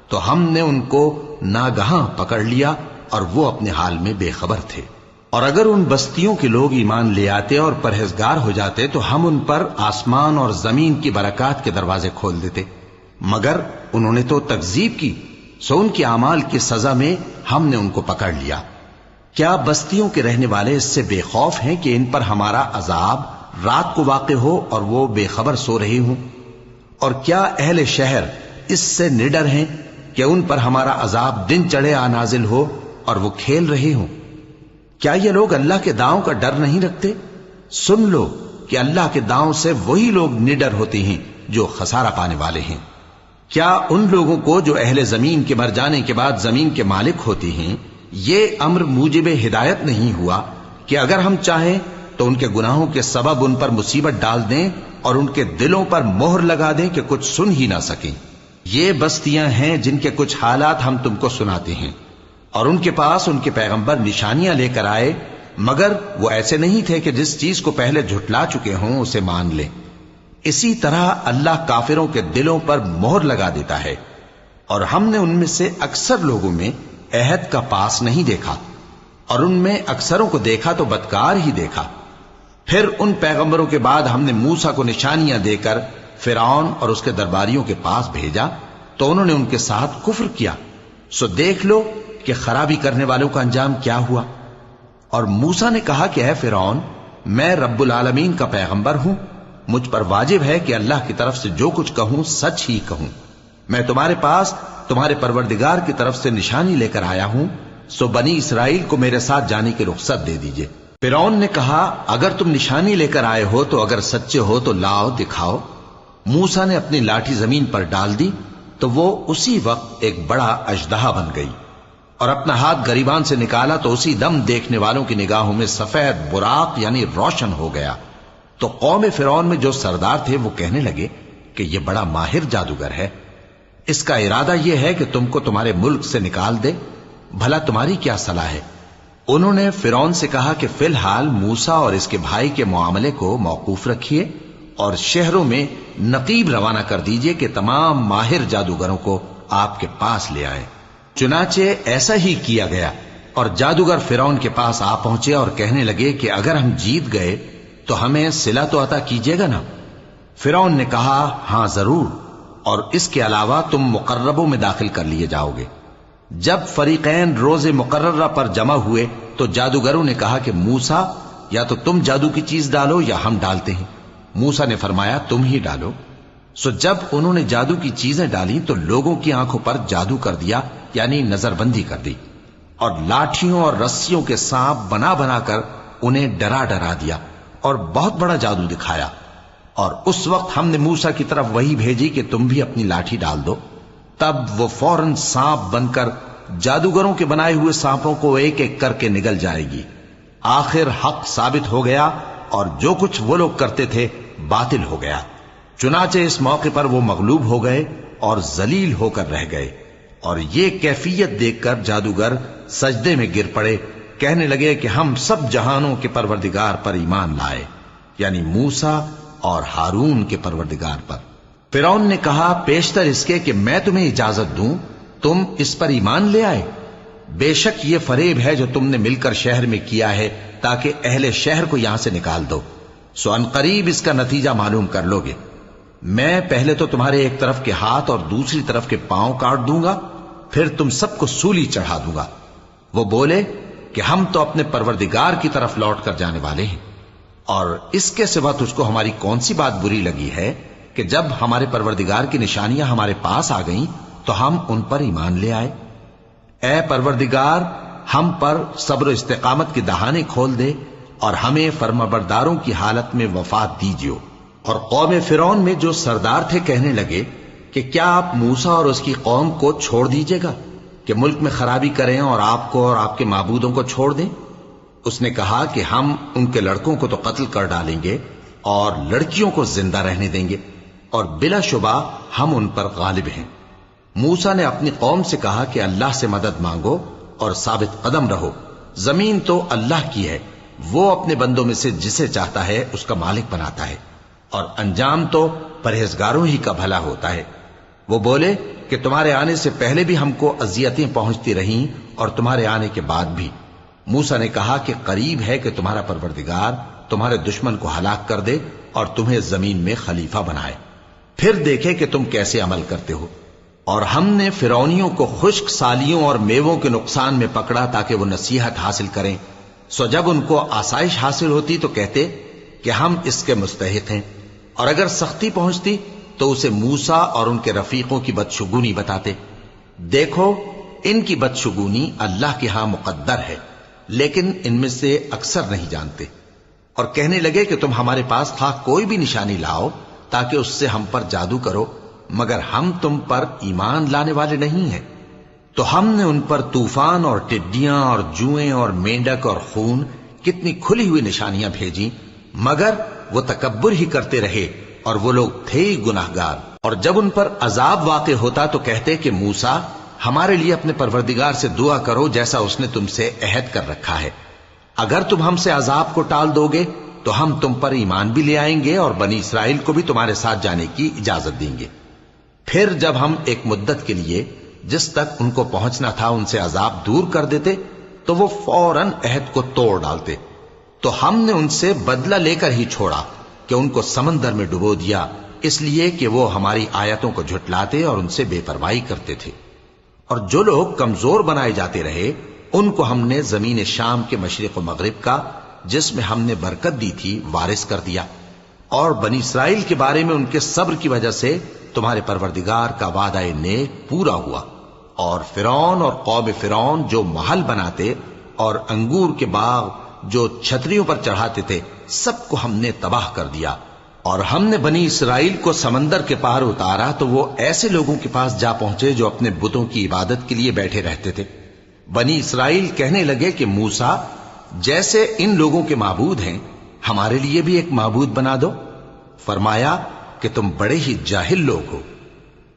تو ہم نے ان کو ناگہاں پکڑ لیا اور وہ اپنے حال میں بے خبر تھے۔ اور اگر ان بستیوں کے لوگ ایمان لے آتے اور پرہیزگار ہو جاتے تو ہم ان پر آسمان اور زمین کی برکات کے دروازے کھول دیتے، مگر انہوں نے تو تکذیب کی، سو ان کے اعمال کی سزا میں ہم نے ان کو پکڑ لیا۔ کیا بستیوں کے رہنے والے اس سے بے خوف ہیں کہ ان پر ہمارا عذاب رات کو واقع ہو اور وہ بے خبر سو رہے ہوں؟ اور کیا اہل شہر اس سے نڈر ہیں کہ ان پر ہمارا عذاب دن چڑھے آ نازل ہو اور وہ کھیل رہے ہوں؟ کیا یہ لوگ اللہ کے داؤں کا ڈر نہیں رکھتے؟ سن لو کہ اللہ کے داؤں سے وہی لوگ نڈر ہوتے ہیں جو خسارہ پانے والے ہیں۔ کیا ان لوگوں کو جو اہل زمین کے مر جانے کے بعد زمین کے مالک ہوتے ہیں یہ امر موجب ہدایت نہیں ہوا کہ اگر ہم چاہیں تو ان کے گناہوں کے سبب ان پر مصیبت ڈال دیں اور ان کے دلوں پر مہر لگا دیں کہ کچھ سن ہی نہ سکیں؟ یہ بستیاں ہیں جن کے کچھ حالات ہم تم کو سناتے ہیں، اور ان کے پاس ان کے پیغمبر نشانیاں لے کر آئے، مگر وہ ایسے نہیں تھے کہ جس چیز کو پہلے جھٹلا چکے ہوں اسے مان لیں۔ اسی طرح اللہ کافروں کے دلوں پر مہر لگا دیتا ہے، اور ہم نے ان میں سے اکثر لوگوں میں عہد کا پاس نہیں دیکھا، اور ان میں اکثروں کو دیکھا تو بدکار ہی دیکھا۔ پھر ان پیغمبروں کے بعد ہم نے موسیٰ کو نشانیاں دے کر فرعون اور اس کے درباریوں کے پاس بھیجا تو انہوں نے ان کے ساتھ کفر کیا، سو دیکھ لو کہ خرابی کرنے والوں کا انجام کیا ہوا۔ اور موسیٰ نے کہا کہ اے فرعون، میں رب العالمین کا پیغمبر ہوں، مجھ پر واجب ہے کہ اللہ کی طرف سے جو کچھ کہوں سچ ہی کہوں۔ میں تمہارے پاس تمہارے پروردگار کی طرف سے نشانی لے کر آیا ہوں، سو بنی اسرائیل کو میرے ساتھ جانے کی رخصت دے دیجئے۔ فرعون نے کہا اگر تم نشانی لے کر آئے ہو تو اگر سچے ہو تو لاؤ دکھاؤ۔ موسیٰ نے اپنی لاٹھی زمین پر ڈال دی تو وہ اسی وقت ایک بڑا اژدہا بن گئی، اور اپنا ہاتھ گریبان سے نکالا تو اسی دم دیکھنے والوں کی نگاہوں میں سفید براق یعنی روشن ہو گیا۔ تو قوم فرعون میں جو سردار تھے وہ کہنے لگے کہ یہ بڑا ماہر جادوگر ہے، اس کا ارادہ یہ ہے کہ تم کو تمہارے ملک سے نکال دے، بھلا تمہاری کیا صلاح ہے؟ انہوں نے فرعون سے کہا کہ فی الحال موسیٰ اور اس کے بھائی کے معاملے کو موقوف رکھیے اور شہروں میں نقیب روانہ کر دیجئے کہ تمام ماہر جادوگروں کو آپ کے پاس لے آئیں۔ چنانچہ ایسا ہی کیا گیا، اور جادوگر فرعون کے پاس آ پہنچے اور کہنے لگے کہ اگر ہم جیت گئے تو ہمیں صلہ تو عطا کیجیے گا نا؟ فرعون نے کہا ہاں ضرور، اور اس کے علاوہ تم مقربوں میں داخل کر لیے جاؤ گے۔ جب فریقین روز مقررہ پر جمع ہوئے تو جادوگروں نے کہا کہ موسیٰ یا تو تم جادو کی چیز ڈالو یا ہم ڈالتے ہیں۔ موسیٰ نے فرمایا تم ہی ڈالو۔ سو جب انہوں نے جادو کی چیزیں ڈالی تو لوگوں کی آنکھوں پر جادو کر دیا، یعنی نظر بندی کر دی، اور لاٹھیوں اور رسیوں کے سانپ بنا بنا کر انہیں ڈرا ڈرا دیا اور بہت بڑا جادو دکھایا۔ اور اس وقت ہم نے موسیٰ کی طرف وحی بھیجی کہ تم بھی اپنی لاٹھی ڈال دو، تب وہ فوراً سانپ بن کر جادوگروں کے بنائے ہوئے سانپوں کو ایک ایک کر کے نگل جائے گی۔ آخر حق ثابت ہو گیا اور جو کچھ وہ لوگ کرتے تھے باطل ہو گیا۔ چنانچہ اس موقع پر وہ مغلوب ہو گئے اور ذلیل ہو کر رہ گئے، اور یہ کیفیت دیکھ کر جادوگر سجدے میں گر پڑے، کہنے لگے کہ ہم سب جہانوں کے پروردگار پر ایمان لائے، یعنی موسیٰ اور ہارون کے پروردگار پر۔ فرعون نے کہا پیشتر اس کے کہ میں تمہیں اجازت دوں تم اس پر ایمان لے آئے، بے شک یہ فریب ہے جو تم نے مل کر شہر میں کیا ہے تاکہ اہل شہر کو یہاں سے نکال دو، سو ان قریب اس کا نتیجہ معلوم کر لو گے۔ میں پہلے تو تمہارے ایک طرف کے ہاتھ اور دوسری طرف کے پاؤں کاٹ دوں گا، پھر تم سب کو سولی چڑھا دوں گا۔ وہ بولے کہ ہم تو اپنے پروردگار کی طرف لوٹ کر جانے والے ہیں، اور اس کے سوا تجھ کو ہماری کون سی بات بری لگی ہے کہ جب ہمارے پروردگار کی نشانیاں ہمارے پاس آ گئیں تو ہم ان پر ایمان لے آئے۔ اے پروردگار، ہم پر صبر و استقامت کی دہانے کھول دے اور ہمیں فرمانبرداروں کی حالت میں وفات دیجیو۔ اور قوم فرعون میں جو سردار تھے کہنے لگے کہ کیا آپ موسیٰ اور اس کی قوم کو چھوڑ دیجیے گا کہ ملک میں خرابی کریں اور آپ کو اور آپ کے معبودوں کو چھوڑ دیں؟ اس نے کہا کہ ہم ان کے لڑکوں کو تو قتل کر ڈالیں گے اور لڑکیوں کو زندہ رہنے دیں گے، اور بلا شبہ ہم ان پر غالب ہیں۔ موسیٰ نے اپنی قوم سے کہا کہ اللہ سے مدد مانگو اور ثابت قدم رہو، زمین تو اللہ کی ہے، وہ اپنے بندوں میں سے جسے چاہتا ہے اس کا مالک بناتا ہے، اور انجام تو پرہیزگاروں ہی کا بھلا ہوتا ہے۔ وہ بولے کہ تمہارے آنے سے پہلے بھی ہم کو اذیتیں پہنچتی رہیں اور تمہارے آنے کے بعد بھی۔ موسیٰ نے کہا کہ قریب ہے کہ تمہارا پروردگار تمہارے دشمن کو ہلاک کر دے اور تمہیں زمین میں خلیفہ بنائے، پھر دیکھے کہ تم کیسے عمل کرتے ہو۔ اور ہم نے فرعونیوں کو خشک سالیوں اور میووں کے نقصان میں پکڑا تاکہ وہ نصیحت حاصل کریں، سو جب ان کو آسائش حاصل ہوتی تو کہتے کہ ہم اس کے مستحق ہیں، اور اگر سختی پہنچتی تو اسے موسیٰ اور ان کے رفیقوں کی بدشگونی بتاتے۔ دیکھو ان کی بدشگونی اللہ کے ہاں مقدر ہے، لیکن ان میں سے اکثر نہیں جانتے۔ اور کہنے لگے کہ تم ہمارے پاس خواہ کوئی بھی نشانی لاؤ تاکہ اس سے ہم پر جادو کرو، مگر ہم تم پر ایمان لانے والے نہیں ہیں۔ تو ہم نے ان پر طوفان اور ٹڈیاں اور جوئیں اور مینڈک اور خون کتنی کھلی ہوئی نشانیاں بھیجیں، مگر وہ تکبر ہی کرتے رہے اور وہ لوگ تھے ہی گناہگار۔ اور جب ان پر عذاب واقع ہوتا تو کہتے کہ موسیٰ ہمارے لیے اپنے پروردگار سے دعا کرو جیسا اس نے تم سے عہد کر رکھا ہے، اگر تم ہم سے عذاب کو ٹال دو گے تو ہم تم پر ایمان بھی لے آئیں گے اور بنی اسرائیل کو بھی تمہارے ساتھ جانے کی اجازت دیں گے۔ پھر جب ہم ایک مدت کے لیے جس تک ان کو پہنچنا تھا ان سے عذاب دور کر دیتے تو وہ فوراً عہد کو توڑ ڈالتے، تو ہم نے ان سے بدلہ لے کر ہی چھوڑا کہ ان کو سمندر میں ڈبو دیا، اس لیے کہ وہ ہماری آیتوں کو جھٹلاتے اور ان سے بے پرواہی کرتے تھے۔ اور جو لوگ کمزور بنائے جاتے رہے ان کو ہم نے زمین شام کے مشرق و مغرب کا جس میں ہم نے برکت دی تھی وارث کر دیا۔ اور بنی اسرائیل کے بارے میں ان کے صبر کی وجہ سے تمہارے پروردگار کا وعدہ نیک پورا ہوا۔ اور فرعون اور قوم فرعون جو محل بناتے اور انگور کے باغ جو چھتریوں پر چڑھاتے تھے سب کو ہم نے تباہ کر دیا۔ اور ہم نے بنی اسرائیل کو سمندر کے پار اتارا تو وہ ایسے لوگوں کے پاس جا پہنچے جو اپنے بتوں کی عبادت کے لیے بیٹھے رہتے تھے۔ بنی اسرائیل کہنے لگے کہ موسیٰ جیسے ان لوگوں کے معبود ہیں ہمارے لیے بھی ایک معبود بنا دو۔ فرمایا کہ تم بڑے ہی جاہل لوگ ہو،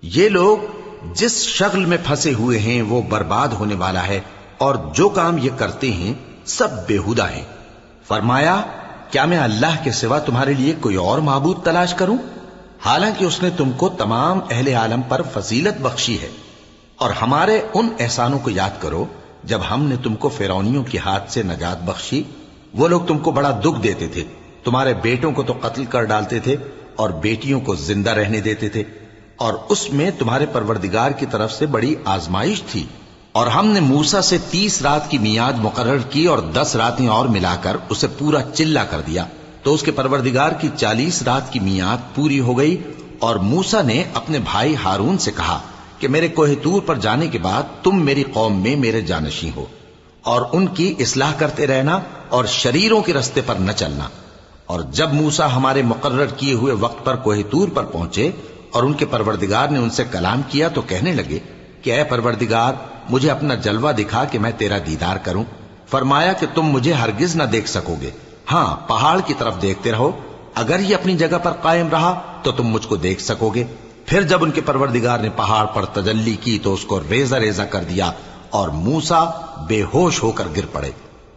یہ لوگ جس شغل میں پھنسے ہوئے ہیں وہ برباد ہونے والا ہے، اور جو کام یہ کرتے ہیں سب بیہودہ ہیں۔ فرمایا کیا میں اللہ کے سوا تمہارے لیے کوئی اور معبود تلاش کروں، حالانکہ اس نے تم کو تمام اہل عالم پر فضیلت بخشی ہے۔ اور ہمارے ان احسانوں کو یاد کرو جب ہم نے تم کو فرعونیوں کے ہاتھ سے نجات بخشی، وہ لوگ تم کو بڑا دکھ دیتے تھے، تمہارے بیٹوں کو تو قتل کر ڈالتے تھے اور بیٹیوں کو زندہ رہنے دیتے تھے، اور اس میں تمہارے پروردگار کی طرف سے بڑی آزمائش تھی، اور ہم نے موسیٰ سے 30 رات کی میعاد مقرر کی اور 10 راتیں اور ملا کر اسے پورا چلا کر دیا، تو اس کے پروردگار کی 40 رات کی میعاد پوری ہو گئی۔ اور موسیٰ نے اپنے بھائی ہارون سے کہا کہ میرے کوہ طور پر جانے کے بعد تم میری قوم میں میرے جانشین ہو، اور ان کی اصلاح کرتے رہنا اور شریروں کے رستے پر نہ چلنا۔ اور جب موسیٰ ہمارے مقرر کیے ہوئے وقت پر کوہ طور پر پہنچے اور ان کے پروردگار نے ان سے کلام کیا تو کہنے لگے کہ اے پروردگار، مجھے اپنا جلوہ دکھا کہ میں تیرا دیدار کروں۔ فرمایا کہ تم مجھے ہرگز نہ دیکھ سکو گے، ہاں پہاڑ کی طرف دیکھتے رہو، اگر یہ اپنی جگہ پر قائم رہا تو تم مجھ کو دیکھ سکو گے۔ پھر جب ان کے پروردگار نے پہاڑ پر تجلی کی تو اس کو ریزہ ریزہ کر دیا اور موسیٰ بے ہوش ہو کر گر پڑے۔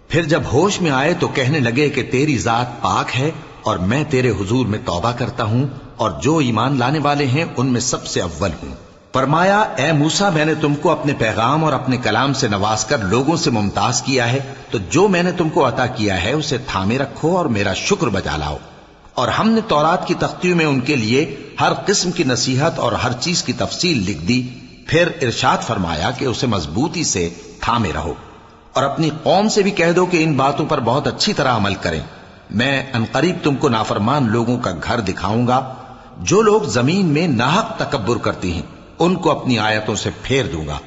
پھر جب ہوش میں آئے تو کہنے لگے کہ تیری ذات پاک ہے اور میں تیرے حضور میں توبہ کرتا ہوں اور جو ایمان لانے والے ہیں ان میں سب سے اول ہوں۔ فرمایا اے موسیٰ، میں نے تم کو اپنے پیغام اور اپنے کلام سے نواز کر لوگوں سے ممتاز کیا ہے، تو جو میں نے تم کو عطا کیا ہے اسے تھامے رکھو اور میرا شکر بجا لاؤ۔ اور ہم نے تورات کی تختیوں میں ان کے لیے ہر قسم کی نصیحت اور ہر چیز کی تفصیل لکھ دی۔ پھر ارشاد فرمایا کہ اسے مضبوطی سے تھامے رہو اور اپنی قوم سے بھی کہہ دو کہ ان باتوں پر بہت اچھی طرح عمل کریں۔ میں انقریب تم کو نافرمان لوگوں کا گھر دکھاؤں گا۔ جو لوگ زمین میں ناحق تکبر کرتی ہیں ان کو اپنی آیتوں سے پھیر دوں گا۔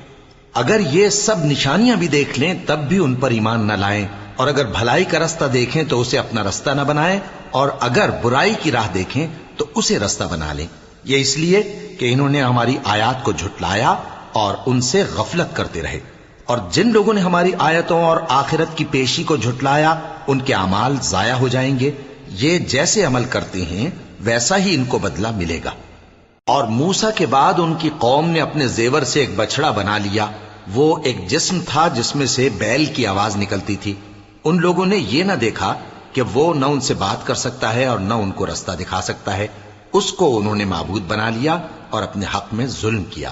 اگر یہ سب نشانیاں بھی دیکھ لیں تب بھی ان پر ایمان نہ لائیں، اور اگر بھلائی کا رستہ دیکھیں تو اسے اپنا رستہ نہ بنائیں، اور اگر برائی کی راہ دیکھیں تو اسے رستہ بنا لیں۔ یہ اس لیے کہ انہوں نے ہماری آیات کو جھٹلایا اور ان سے غفلت کرتے رہے۔ اور جن لوگوں نے ہماری آیتوں اور آخرت کی پیشی کو جھٹلایا ان کے اعمال ضائع ہو جائیں گے۔ یہ جیسے عمل کرتے ہیں ویسا ہی ان کو بدلہ ملے گا۔ اور موسیٰ کے بعد ان کی قوم نے اپنے زیور سے ایک بچڑا بنا لیا، وہ ایک جسم تھا جس میں سے بیل کی آواز نکلتی تھی۔ ان لوگوں نے یہ نہ دیکھا کہ وہ نہ ان سے بات کر سکتا ہے اور نہ ان کو رستہ دکھا سکتا ہے، اس کو انہوں نے معبود بنا لیا اور اپنے حق میں ظلم کیا۔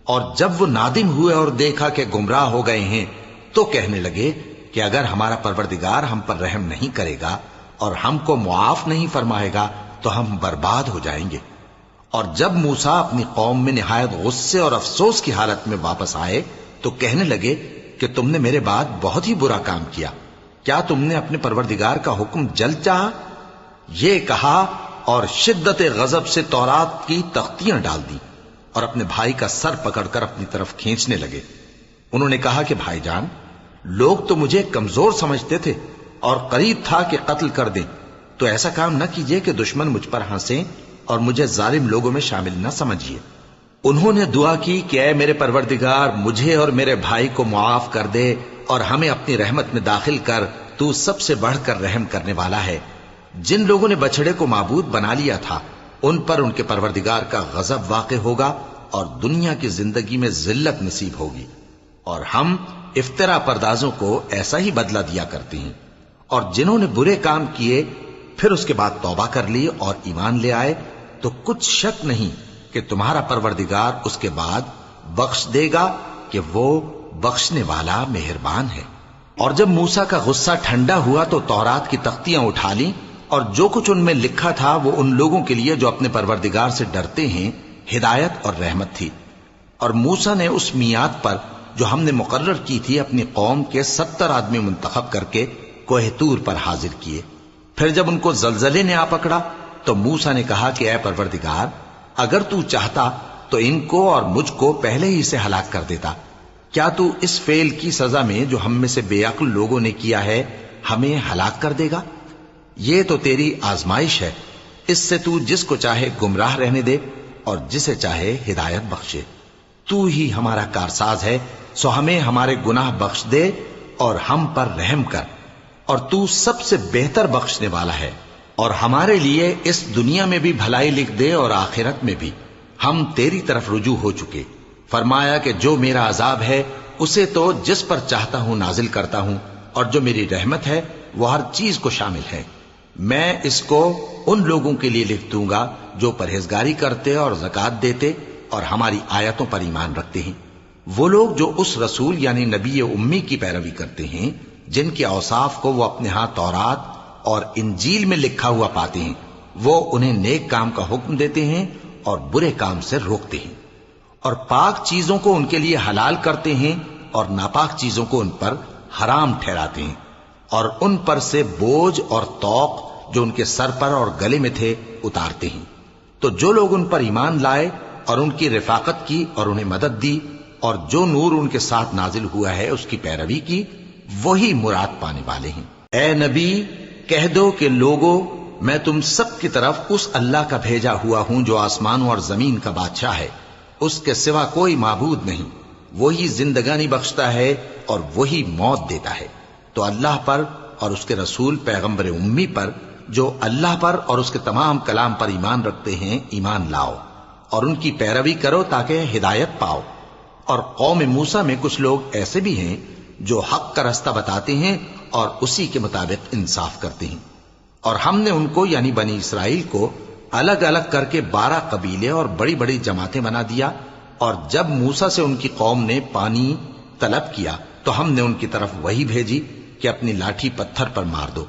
اور جب وہ نادم ہوئے اور دیکھا کہ گمراہ ہو گئے ہیں تو کہنے لگے کہ اگر ہمارا پروردگار ہم پر رحم نہیں کرے گا اور ہم کو معاف نہیں فرمائے گا تو ہم برباد ہو جائیں گے۔ اور جب موسیٰ اپنی قوم میں نہایت غصے اور افسوس کی حالت میں واپس آئے تو کہنے لگے کہ تم نے میرے بعد بہت ہی برا کام کیا، کیا تم نے اپنے پروردگار کا حکم جلد چاہا؟ یہ کہا اور شدت غضب سے تورات کی تختیاں ڈال دی اور اپنے بھائی کا سر پکڑ کر اپنی طرف کھینچنے لگے۔ انہوں نے کہا کہ بھائی جان، لوگ تو مجھے کمزور سمجھتے تھے اور قریب تھا کہ قتل کر دیں، تو ایسا کام نہ کیجیے کہ دشمن مجھ پر ہنسیں اور مجھے ظالم لوگوں میں شامل نہ سمجھیے۔ انہوں نے دعا کی کہ اے میرے پروردگار، مجھے اور میرے بھائی کو معاف کر دے اور ہمیں اپنی رحمت میں داخل کر، تو سب سے بڑھ کر رحم کرنے والا ہے۔ جن لوگوں نے بچڑے کو معبود بنا لیا تھا ان پر ان کے پروردگار کا غضب واقع ہوگا اور دنیا کی زندگی میں ذلت نصیب ہوگی، اور ہم افترا پردازوں کو ایسا ہی بدلہ دیا کرتے ہیں۔ اور جنہوں نے برے کام کیے پھر اس کے بعد توبہ کر لی اور ایمان لے آئے تو کچھ شک نہیں کہ تمہارا پروردگار اس کے بعد بخش دے گا کہ وہ بخشنے والا مہربان ہے۔ اور جب موسیٰ کا غصہ ٹھنڈا ہوا تو تورات کی تختیاں اٹھا لیں، اور جو کچھ ان میں لکھا تھا وہ ان لوگوں کے لیے جو اپنے پروردگار سے ڈرتے ہیں ہدایت اور رحمت تھی۔ اور موسیٰ نے اس میعاد پر جو ہم نے مقرر کی تھی اپنی قوم کے 70 آدمی منتخب کر کے کوہ طور پر حاضر کیے۔ پھر جب ان کو زلزلے نے آ پکڑا تو موسیٰ نے کہا کہ اے پروردگار، اگر تو چاہتا تو ان کو اور مجھ کو پہلے ہی سے ہلاک کر دیتا۔ کیا تو اس فعل کی سزا میں جو ہم میں سے بے عقل لوگوں نے کیا ہے ہمیں ہلاک کر دے گا؟ یہ تو تیری آزمائش ہے، اس سے تو جس کو چاہے گمراہ رہنے دے اور جسے چاہے ہدایت بخشے۔ تو ہی ہمارا کارساز ہے، سو ہمیں ہمارے گناہ بخش دے اور ہم پر رحم کر، اور تو سب سے بہتر بخشنے والا ہے۔ اور ہمارے لیے اس دنیا میں بھی بھلائی لکھ دے اور آخرت میں بھی، ہم تیری طرف رجوع ہو چکے۔ فرمایا کہ جو میرا عذاب ہے اسے تو جس پر چاہتا ہوں نازل کرتا ہوں، اور جو میری رحمت ہے وہ ہر چیز کو شامل ہے۔ میں اس کو ان لوگوں کے لیے لکھ دوں گا جو پرہیزگاری کرتے اور زکوٰۃ دیتے اور ہماری آیتوں پر ایمان رکھتے ہیں، وہ لوگ جو اس رسول یعنی نبی امی کی پیروی کرتے ہیں جن کے اوصاف کو وہ اپنے ہاں تورات اور انجیل میں لکھا ہوا پاتے ہیں، وہ انہیں نیک کام کا حکم دیتے ہیں اور برے کام سے روکتے ہیں، اور پاک چیزوں کو ان کے لیے حلال کرتے ہیں اور ناپاک چیزوں کو ان پر حرام ٹھہراتے ہیں، اور ان پر سے بوجھ اور طوق جو ان کے سر پر اور گلے میں تھے اتارتے ہیں۔ تو جو لوگ ان پر ایمان لائے اور ان کی رفاقت کی اور انہیں مدد دی، اور جو نور ان کے ساتھ نازل ہوا ہے اس کی پیروی کی، وہی مراد پانے والے ہیں۔ اے نبی کہہ دو کہ لوگو، میں تم سب کی طرف اس اللہ کا بھیجا ہوا ہوں جو آسمانوں اور زمین کا بادشاہ ہے، اس کے سوا کوئی معبود نہیں، وہی زندگانی بخشتا ہے اور وہی موت دیتا ہے۔ تو اللہ پر اور اس کے رسول پیغمبر امی پر جو اللہ پر اور اس کے تمام کلام پر ایمان رکھتے ہیں ایمان لاؤ، اور ان کی پیروی کرو تاکہ ہدایت پاؤ۔ اور قوم موسیٰ میں کچھ لوگ ایسے بھی ہیں جو حق کا رستہ بتاتے ہیں اور اسی کے مطابق انصاف کرتے ہیں۔ اور ہم نے ان کو یعنی بنی اسرائیل کو الگ الگ کر کے 12 قبیلے اور بڑی بڑی جماعتیں بنا دیا، اور جب موسیٰ سے ان کی قوم نے پانی طلب کیا تو ہم نے ان کی طرف وہی بھیجی کہ اپنی لاٹھی پتھر پر مار دو،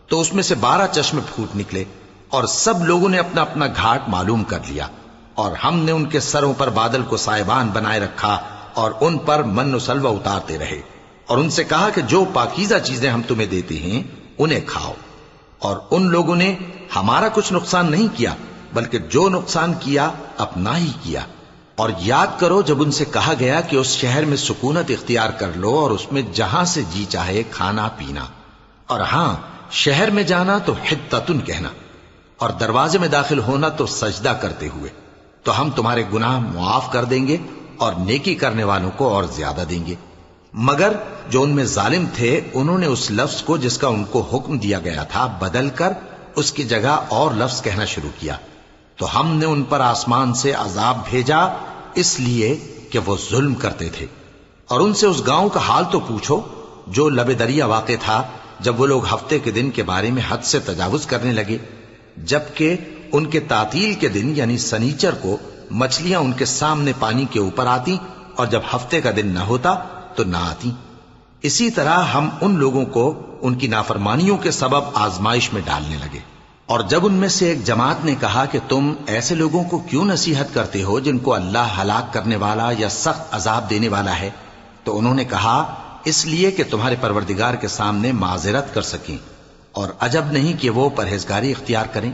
تو اس میں سے 12 چشمے پھوٹ نکلے، اور سب لوگوں نے اپنا اپنا گھاٹ معلوم کر لیا، اور ہم نے ان کے سروں پر بادل کو سائبان بنائے رکھا اور ان پر من و سلوہ اتارتے رہے، اور ان سے کہا کہ جو پاکیزہ چیزیں ہم تمہیں دیتے ہیں انہیں کھاؤ۔ اور ان لوگوں نے ہمارا کچھ نقصان نہیں کیا، بلکہ جو نقصان کیا اپنا ہی کیا۔ اور یاد کرو جب ان سے کہا گیا کہ اس شہر میں سکونت اختیار کر لو اور اس میں جہاں سے جی چاہے کھانا پینا، اور ہاں شہر میں جانا تو حتتن کہنا، اور دروازے میں داخل ہونا تو سجدہ کرتے ہوئے، تو ہم تمہارے گناہ معاف کر دیں گے اور نیکی کرنے والوں کو اور زیادہ دیں گے۔ مگر جو ان میں ظالم تھے انہوں نے اس لفظ کو جس کا ان کو حکم دیا گیا تھا بدل کر اس کی جگہ اور لفظ کہنا شروع کیا، تو ہم نے ان پر آسمان سے عذاب بھیجا اس لیے کہ وہ ظلم کرتے تھے۔ اور ان سے اس گاؤں کا حال تو پوچھو جو لب دریا واقع تھا، جب وہ لوگ ہفتے کے دن کے بارے میں حد سے تجاوز کرنے لگے، جبکہ ان کے تعطیل کے دن یعنی سنیچر کو مچھلیاں ان کے سامنے پانی کے اوپر آتی، اور جب ہفتے کا دن نہ ہوتا تو نہ آتی۔ اسی طرح ہم ان لوگوں کو ان کی نافرمانیوں کے سبب آزمائش میں ڈالنے لگے۔ اور جب ان میں سے ایک جماعت نے کہا کہ تم ایسے لوگوں کو کیوں نصیحت کرتے ہو جن کو اللہ ہلاک کرنے والا یا سخت عذاب دینے والا ہے، تو انہوں نے کہا اس لیے کہ تمہارے پروردگار کے سامنے معذرت کر سکیں، اور عجب نہیں کہ وہ پرہیزگاری اختیار کریں۔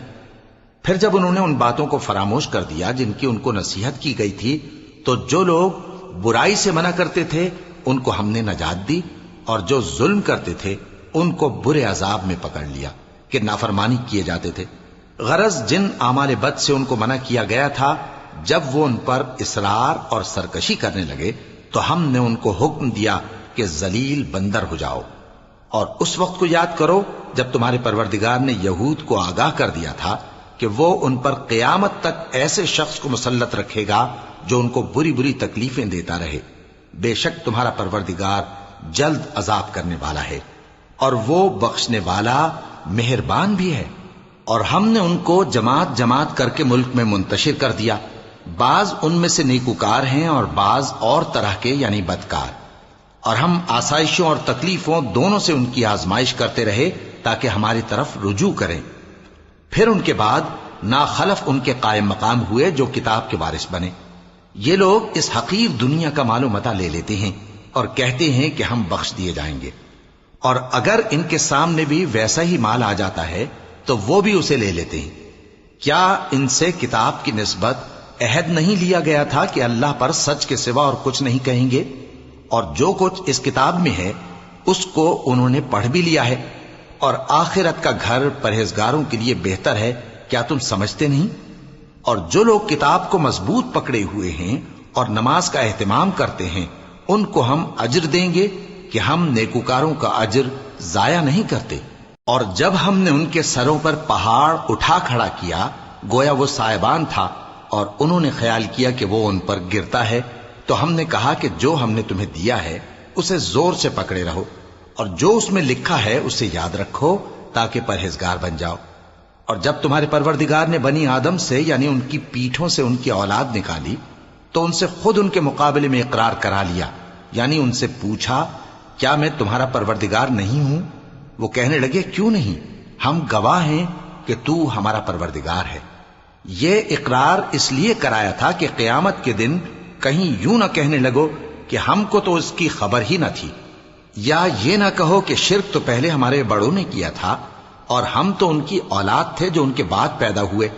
پھر جب انہوں نے ان باتوں کو فراموش کر دیا جن کی ان کو نصیحت کی گئی تھی، تو جو لوگ برائی سے منع کرتے تھے ان کو ہم نے نجات دی، اور جو ظلم کرتے تھے ان کو برے عذاب میں پکڑ لیا کہ نافرمانی کیے جاتے تھے۔ غرض جن اعمال بد سے ان کو منع کیا گیا تھا، جب وہ ان پر اصرار اور سرکشی کرنے لگے تو ہم نے ان کو حکم دیا کہ ذلیل بندر ہو جاؤ۔ اور اس وقت کو یاد کرو جب تمہارے پروردگار نے یہود کو آگاہ کر دیا تھا کہ وہ ان پر قیامت تک ایسے شخص کو مسلط رکھے گا جو ان کو بری بری تکلیفیں دیتا رہے۔ بے شک تمہارا پروردگار جلد عذاب کرنے والا ہے، اور وہ بخشنے والا مہربان بھی ہے۔ اور ہم نے ان کو جماعت جماعت کر کے ملک میں منتشر کر دیا، بعض ان میں سے نیکوکار ہیں اور بعض اور طرح کے یعنی بدکار، اور ہم آسائشوں اور تکلیفوں دونوں سے ان کی آزمائش کرتے رہے تاکہ ہماری طرف رجوع کریں۔ پھر ان کے بعد ناخلف ان کے قائم مقام ہوئے جو کتاب کے وارث بنے۔ یہ لوگ اس حقیر دنیا کا مال و متاع لے لیتے ہیں اور کہتے ہیں کہ ہم بخش دیے جائیں گے، اور اگر ان کے سامنے بھی ویسا ہی مال آ جاتا ہے تو وہ بھی اسے لے لیتے ہیں۔ کیا ان سے کتاب کی نسبت عہد نہیں لیا گیا تھا کہ اللہ پر سچ کے سوا اور کچھ نہیں کہیں گے؟ اور جو کچھ اس کتاب میں ہے اس کو انہوں نے پڑھ بھی لیا ہے، اور آخرت کا گھر پرہیزگاروں کے لیے بہتر ہے، کیا تم سمجھتے نہیں؟ اور جو لوگ کتاب کو مضبوط پکڑے ہوئے ہیں اور نماز کا اہتمام کرتے ہیں ان کو ہم اجر دیں گے کہ ہم نیکوکاروں کا اجر ضائع نہیں کرتے۔ اور جب ہم نے ان کے سروں پر پہاڑ اٹھا کھڑا کیا گویا وہ سائبان تھا، اور انہوں نے خیال کیا کہ وہ ان پر گرتا ہے، تو ہم نے کہا کہ جو ہم نے تمہیں دیا ہے اسے زور سے پکڑے رہو، اور جو اس میں لکھا ہے اسے یاد رکھو تاکہ پرہیزگار بن جاؤ۔ اور جب تمہارے پروردگار نے بنی آدم سے یعنی ان کی پیٹھوں سے ان کی اولاد نکالی تو ان سے خود ان کے مقابلے میں اقرار کرا لیا، یعنی ان سے پوچھا کیا میں تمہارا پروردگار نہیں ہوں؟ وہ کہنے لگے کیوں نہیں، ہم گواہ ہیں کہ تو ہمارا پروردگار ہے۔ یہ اقرار اس لیے کرایا تھا کہ قیامت کے دن کہیں یوں نہ کہنے لگو کہ ہم کو تو اس کی خبر ہی نہ تھی، یا یہ نہ کہو کہ شرک تو پہلے ہمارے بڑوں نے کیا تھا اور ہم تو ان کی اولاد تھے جو ان کے بعد پیدا ہوئے،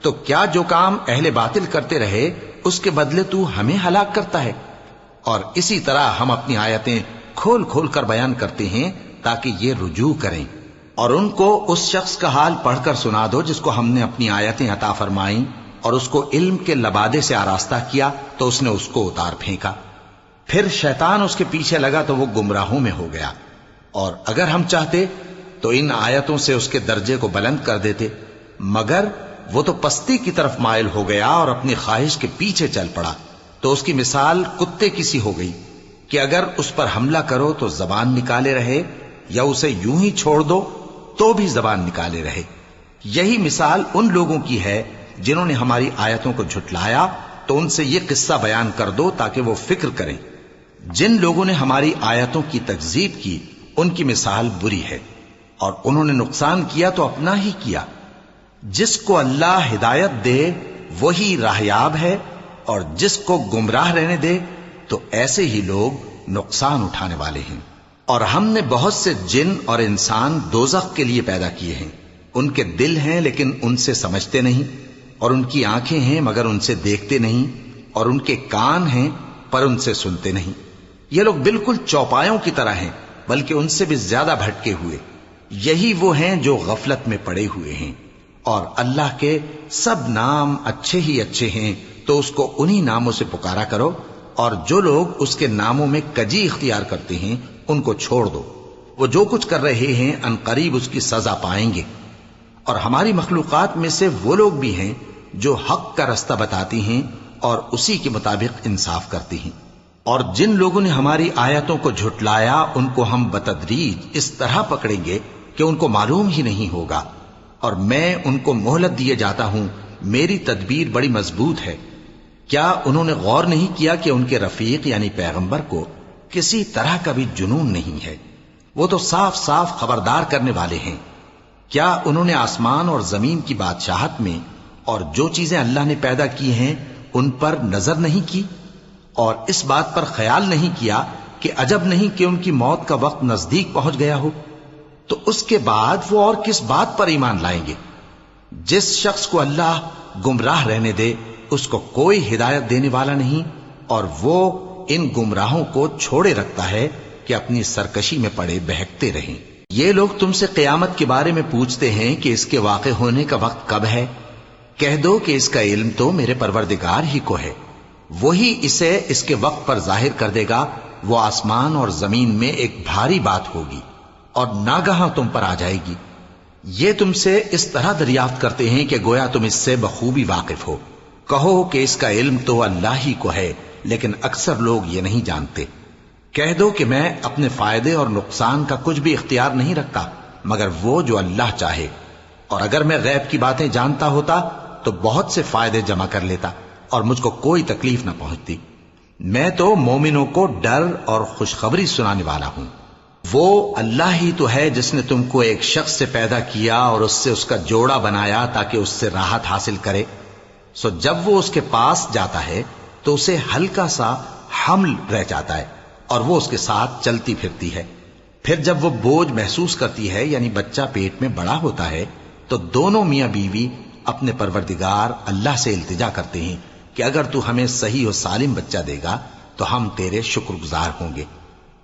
تو کیا جو کام اہل باطل کرتے رہے اس کے بدلے تو ہمیں ہلاک کرتا ہے؟ اور اسی طرح ہم اپنی آیتیں کھول کھول کر بیان کرتے ہیں تاکہ یہ رجوع کریں، اور ان کو اس شخص کا حال پڑھ کر سنا دو جس کو ہم نے اپنی آیتیں عطا فرمائیں اور اس کو علم کے لبادے سے آراستہ کیا تو اس نے اس کو اتار پھینکا، پھر شیطان اس کے پیچھے لگا تو وہ گمراہوں میں ہو گیا، اور اگر ہم چاہتے تو ان آیتوں سے اس کے درجے کو بلند کر دیتے، مگر وہ تو پستی کی طرف مائل ہو گیا اور اپنی خواہش کے پیچھے چل پڑا، تو اس کی مثال کتے کی سی ہو گئی کہ اگر اس پر حملہ کرو تو زبان نکالے رہے، یا اسے یوں ہی چھوڑ دو تو بھی زبان نکالے رہے۔ یہی مثال ان لوگوں کی ہے جنہوں نے ہماری آیتوں کو جھٹلایا، تو ان سے یہ قصہ بیان کر دو تاکہ وہ فکر کریں۔ جن لوگوں نے ہماری آیتوں کی تکذیب کی ان کی مثال بری ہے، اور انہوں نے نقصان کیا تو اپنا ہی کیا۔ جس کو اللہ ہدایت دے وہی راہیاب ہے، اور جس کو گمراہ رہنے دے تو ایسے ہی لوگ نقصان اٹھانے والے ہیں۔ اور ہم نے بہت سے جن اور انسان دوزخ کے لیے پیدا کیے ہیں، ان کے دل ہیں لیکن ان سے سمجھتے نہیں، اور ان کی آنکھیں ہیں مگر ان سے دیکھتے نہیں، اور ان کے کان ہیں پر ان سے سنتے نہیں۔ یہ لوگ بالکل چوپایوں کی طرح ہیں بلکہ ان سے بھی زیادہ بھٹکے ہوئے۔ یہی وہ ہیں جو غفلت میں پڑے ہوئے ہیں، اور اللہ کے سب نام اچھے ہی اچھے ہیں، تو اس کو انہی ناموں سے پکارا کرو، اور جو لوگ اس کے ناموں میں کجی اختیار کرتے ہیں ان کو چھوڑ دو، وہ جو کچھ کر رہے ہیں ان قریب اس کی سزا پائیں گے۔ اور ہماری مخلوقات میں سے وہ لوگ بھی ہیں جو حق کا رستہ بتاتی ہیں اور اسی کے مطابق انصاف کرتی ہیں، اور جن لوگوں نے ہماری آیتوں کو جھٹلایا ان کو ہم بتدریج اس طرح پکڑیں گے کہ ان کو معلوم ہی نہیں ہوگا، اور میں ان کو مہلت دیے جاتا ہوں، میری تدبیر بڑی مضبوط ہے۔ کیا انہوں نے غور نہیں کیا کہ ان کے رفیق یعنی پیغمبر کو کسی طرح کا بھی جنون نہیں ہے، وہ تو صاف صاف خبردار کرنے والے ہیں۔ کیا انہوں نے آسمان اور زمین کی بادشاہت میں اور جو چیزیں اللہ نے پیدا کی ہیں ان پر نظر نہیں کی، اور اس بات پر خیال نہیں کیا کہ عجب نہیں کہ ان کی موت کا وقت نزدیک پہنچ گیا ہو؟ تو اس کے بعد وہ اور کس بات پر ایمان لائیں گے؟ جس شخص کو اللہ گمراہ رہنے دے اس کو کوئی ہدایت دینے والا نہیں، اور وہ ان گمراہوں کو چھوڑے رکھتا ہے کہ اپنی سرکشی میں پڑے بہکتے رہیں۔ یہ لوگ تم سے قیامت کے بارے میں پوچھتے ہیں کہ اس کے واقع ہونے کا وقت کب ہے؟ کہہ دو کہ اس کا علم تو میرے پروردگار ہی کو ہے، وہی اسے اس کے وقت پر ظاہر کر دے گا۔ وہ آسمان اور زمین میں ایک بھاری بات ہوگی اور ناگہاں تم پر آ جائے گی۔ یہ تم سے اس طرح دریافت کرتے ہیں کہ گویا تم اس سے بخوبی واقف ہو۔ کہو کہ اس کا علم تو اللہ ہی کو ہے، لیکن اکثر لوگ یہ نہیں جانتے۔ کہہ دو کہ میں اپنے فائدے اور نقصان کا کچھ بھی اختیار نہیں رکھتا مگر وہ جو اللہ چاہے، اور اگر میں غیب کی باتیں جانتا ہوتا تو بہت سے فائدے جمع کر لیتا اور مجھ کو کوئی تکلیف نہ پہنچتی۔ میں تو مومنوں کو ڈر اور خوشخبری سنانے والا ہوں۔ وہ اللہ ہی تو ہے جس نے تم کو ایک شخص سے پیدا کیا اور اس سے اس کا جوڑا بنایا تاکہ اس سے راحت حاصل کرے، سو جب وہ اس کے پاس جاتا ہے تو اسے ہلکا سا حمل رہ جاتا ہے اور وہ اس کے ساتھ چلتی پھرتی ہے۔ پھر جب وہ بوجھ محسوس کرتی ہے یعنی بچہ پیٹ میں بڑا ہوتا ہے تو دونوں میاں بیوی اپنے پروردگار اللہ سے التجا کرتے ہیں کہ اگر تو ہمیں صحیح و سالم بچہ دے گا تو ہم تیرے شکر گزار ہوں گے۔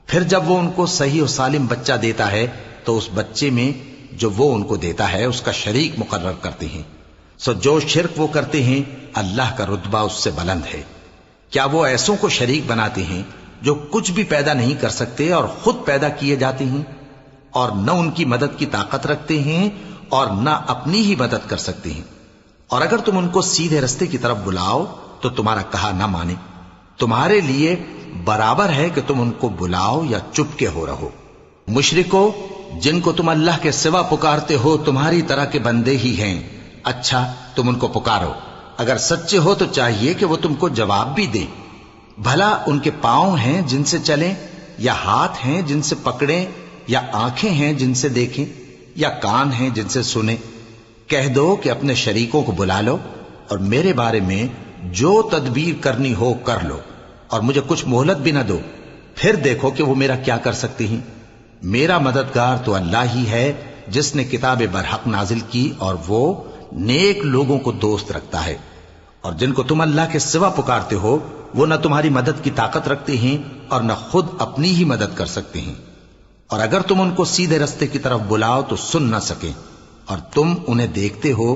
پھر جب وہ ان کو صحیح و سالم بچہ دیتا ہے تو اس بچے میں جو وہ ان کو دیتا ہے اس کا شریک مقرر کرتے ہیں، سو جو شرک وہ کرتے ہیں اللہ کا رتبہ اس سے بلند ہے۔ کیا وہ ایسوں کو شریک بناتے ہیں جو کچھ بھی پیدا نہیں کر سکتے اور خود پیدا کیے جاتے ہیں، اور نہ ان کی مدد کی طاقت رکھتے ہیں اور نہ اپنی ہی مدد کر سکتے ہیں؟ اور اگر تم ان کو سیدھے رستے کی طرف بلاؤ تو تمہارا کہا نہ مانے، تمہارے لیے برابر ہے کہ تم ان کو بلاؤ یا چپ کے ہو رہو۔ مشرکو، جن کو تم اللہ کے سوا پکارتے ہو تمہاری طرح کے بندے ہی ہیں، اچھا تم ان کو پکارو، اگر سچے ہو تو چاہیے کہ وہ تم کو جواب بھی دیں۔ بھلا ان کے پاؤں ہیں جن سے چلیں، یا ہاتھ ہیں جن سے پکڑیں، یا آنکھیں ہیں جن سے دیکھیں، یا کان ہیں جن سے سنیں؟ کہہ دو کہ اپنے شریکوں کو بلا لو اور میرے بارے میں جو تدبیر کرنی ہو کر لو، اور مجھے کچھ مہلت بھی نہ دو، پھر دیکھو کہ وہ میرا کیا کر سکتی ہیں۔ میرا مددگار تو اللہ ہی ہے جس نے کتاب برحق نازل کی، اور وہ نیک لوگوں کو دوست رکھتا ہے۔ اور جن کو تم اللہ کے سوا پکارتے ہو وہ نہ تمہاری مدد کی طاقت رکھتے ہیں اور نہ خود اپنی ہی مدد کر سکتے ہیں، اور اگر تم ان کو سیدھے رستے کی طرف بلاؤ تو سن نہ سکیں، اور تم انہیں دیکھتے ہو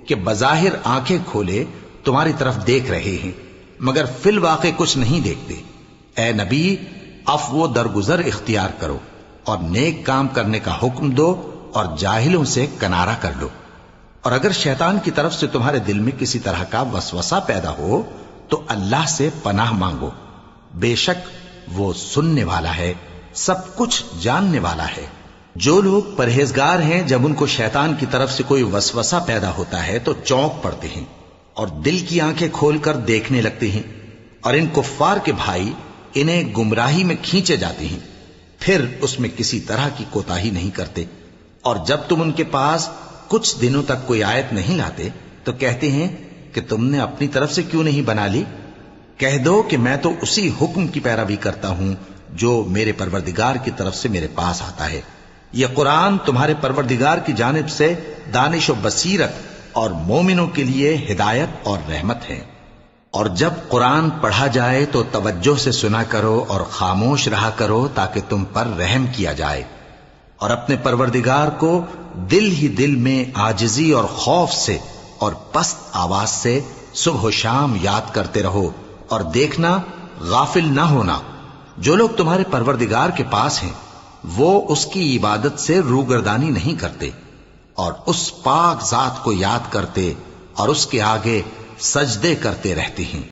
کہ بظاہر آنکھیں کھولے تمہاری طرف دیکھ رہے ہیں مگر فی الواقع کچھ نہیں دیکھتے۔ اے نبی، عفو و درگزر اختیار کرو اور نیک کام کرنے کا حکم دو اور جاہلوں سے کنارہ کر لو۔ اور اگر شیطان کی طرف سے تمہارے دل میں کسی طرح کا وسوسہ پیدا ہو تو اللہ سے پناہ مانگو، بے شک وہ سننے والا ہے، سب کچھ جاننے والا ہے۔ جو لوگ پرہیزگار ہیں جب ان کو شیطان کی طرف سے کوئی وسوسہ پیدا ہوتا ہے تو چونک پڑتے ہیں اور دل کی آنکھیں کھول کر دیکھنے لگتے ہیں، اور ان کفار کے بھائی انہیں گمراہی میں کھینچے جاتے ہیں، پھر اس میں کسی طرح کی کوتاہی نہیں کرتے، اور جب تم ان کے پاس کچھ دنوں تک کوئی آیت نہیں لاتے تو کہتے ہیں کہ تم نے اپنی طرف سے کیوں نہیں بنا لی؟ کہہ دو کہ میں تو اسی حکم کی پیروی کرتا ہوں جو میرے پروردگار کی طرف سے میرے پاس آتا ہے۔ یہ قرآن تمہارے پروردگار کی جانب سے دانش و بصیرت اور مومنوں کے لیے ہدایت اور رحمت ہے۔ اور جب قرآن پڑھا جائے تو توجہ سے سنا کرو اور خاموش رہا کرو تاکہ تم پر رحم کیا جائے، اور اپنے پروردگار کو دل ہی دل میں عاجزی اور خوف سے اور پست آواز سے صبح و شام یاد کرتے رہو، اور دیکھنا غافل نہ ہونا۔ جو لوگ تمہارے پروردگار کے پاس ہیں وہ اس کی عبادت سے روگردانی نہیں کرتے، اور اس پاک ذات کو یاد کرتے اور اس کے آگے سجدے کرتے رہتے ہیں۔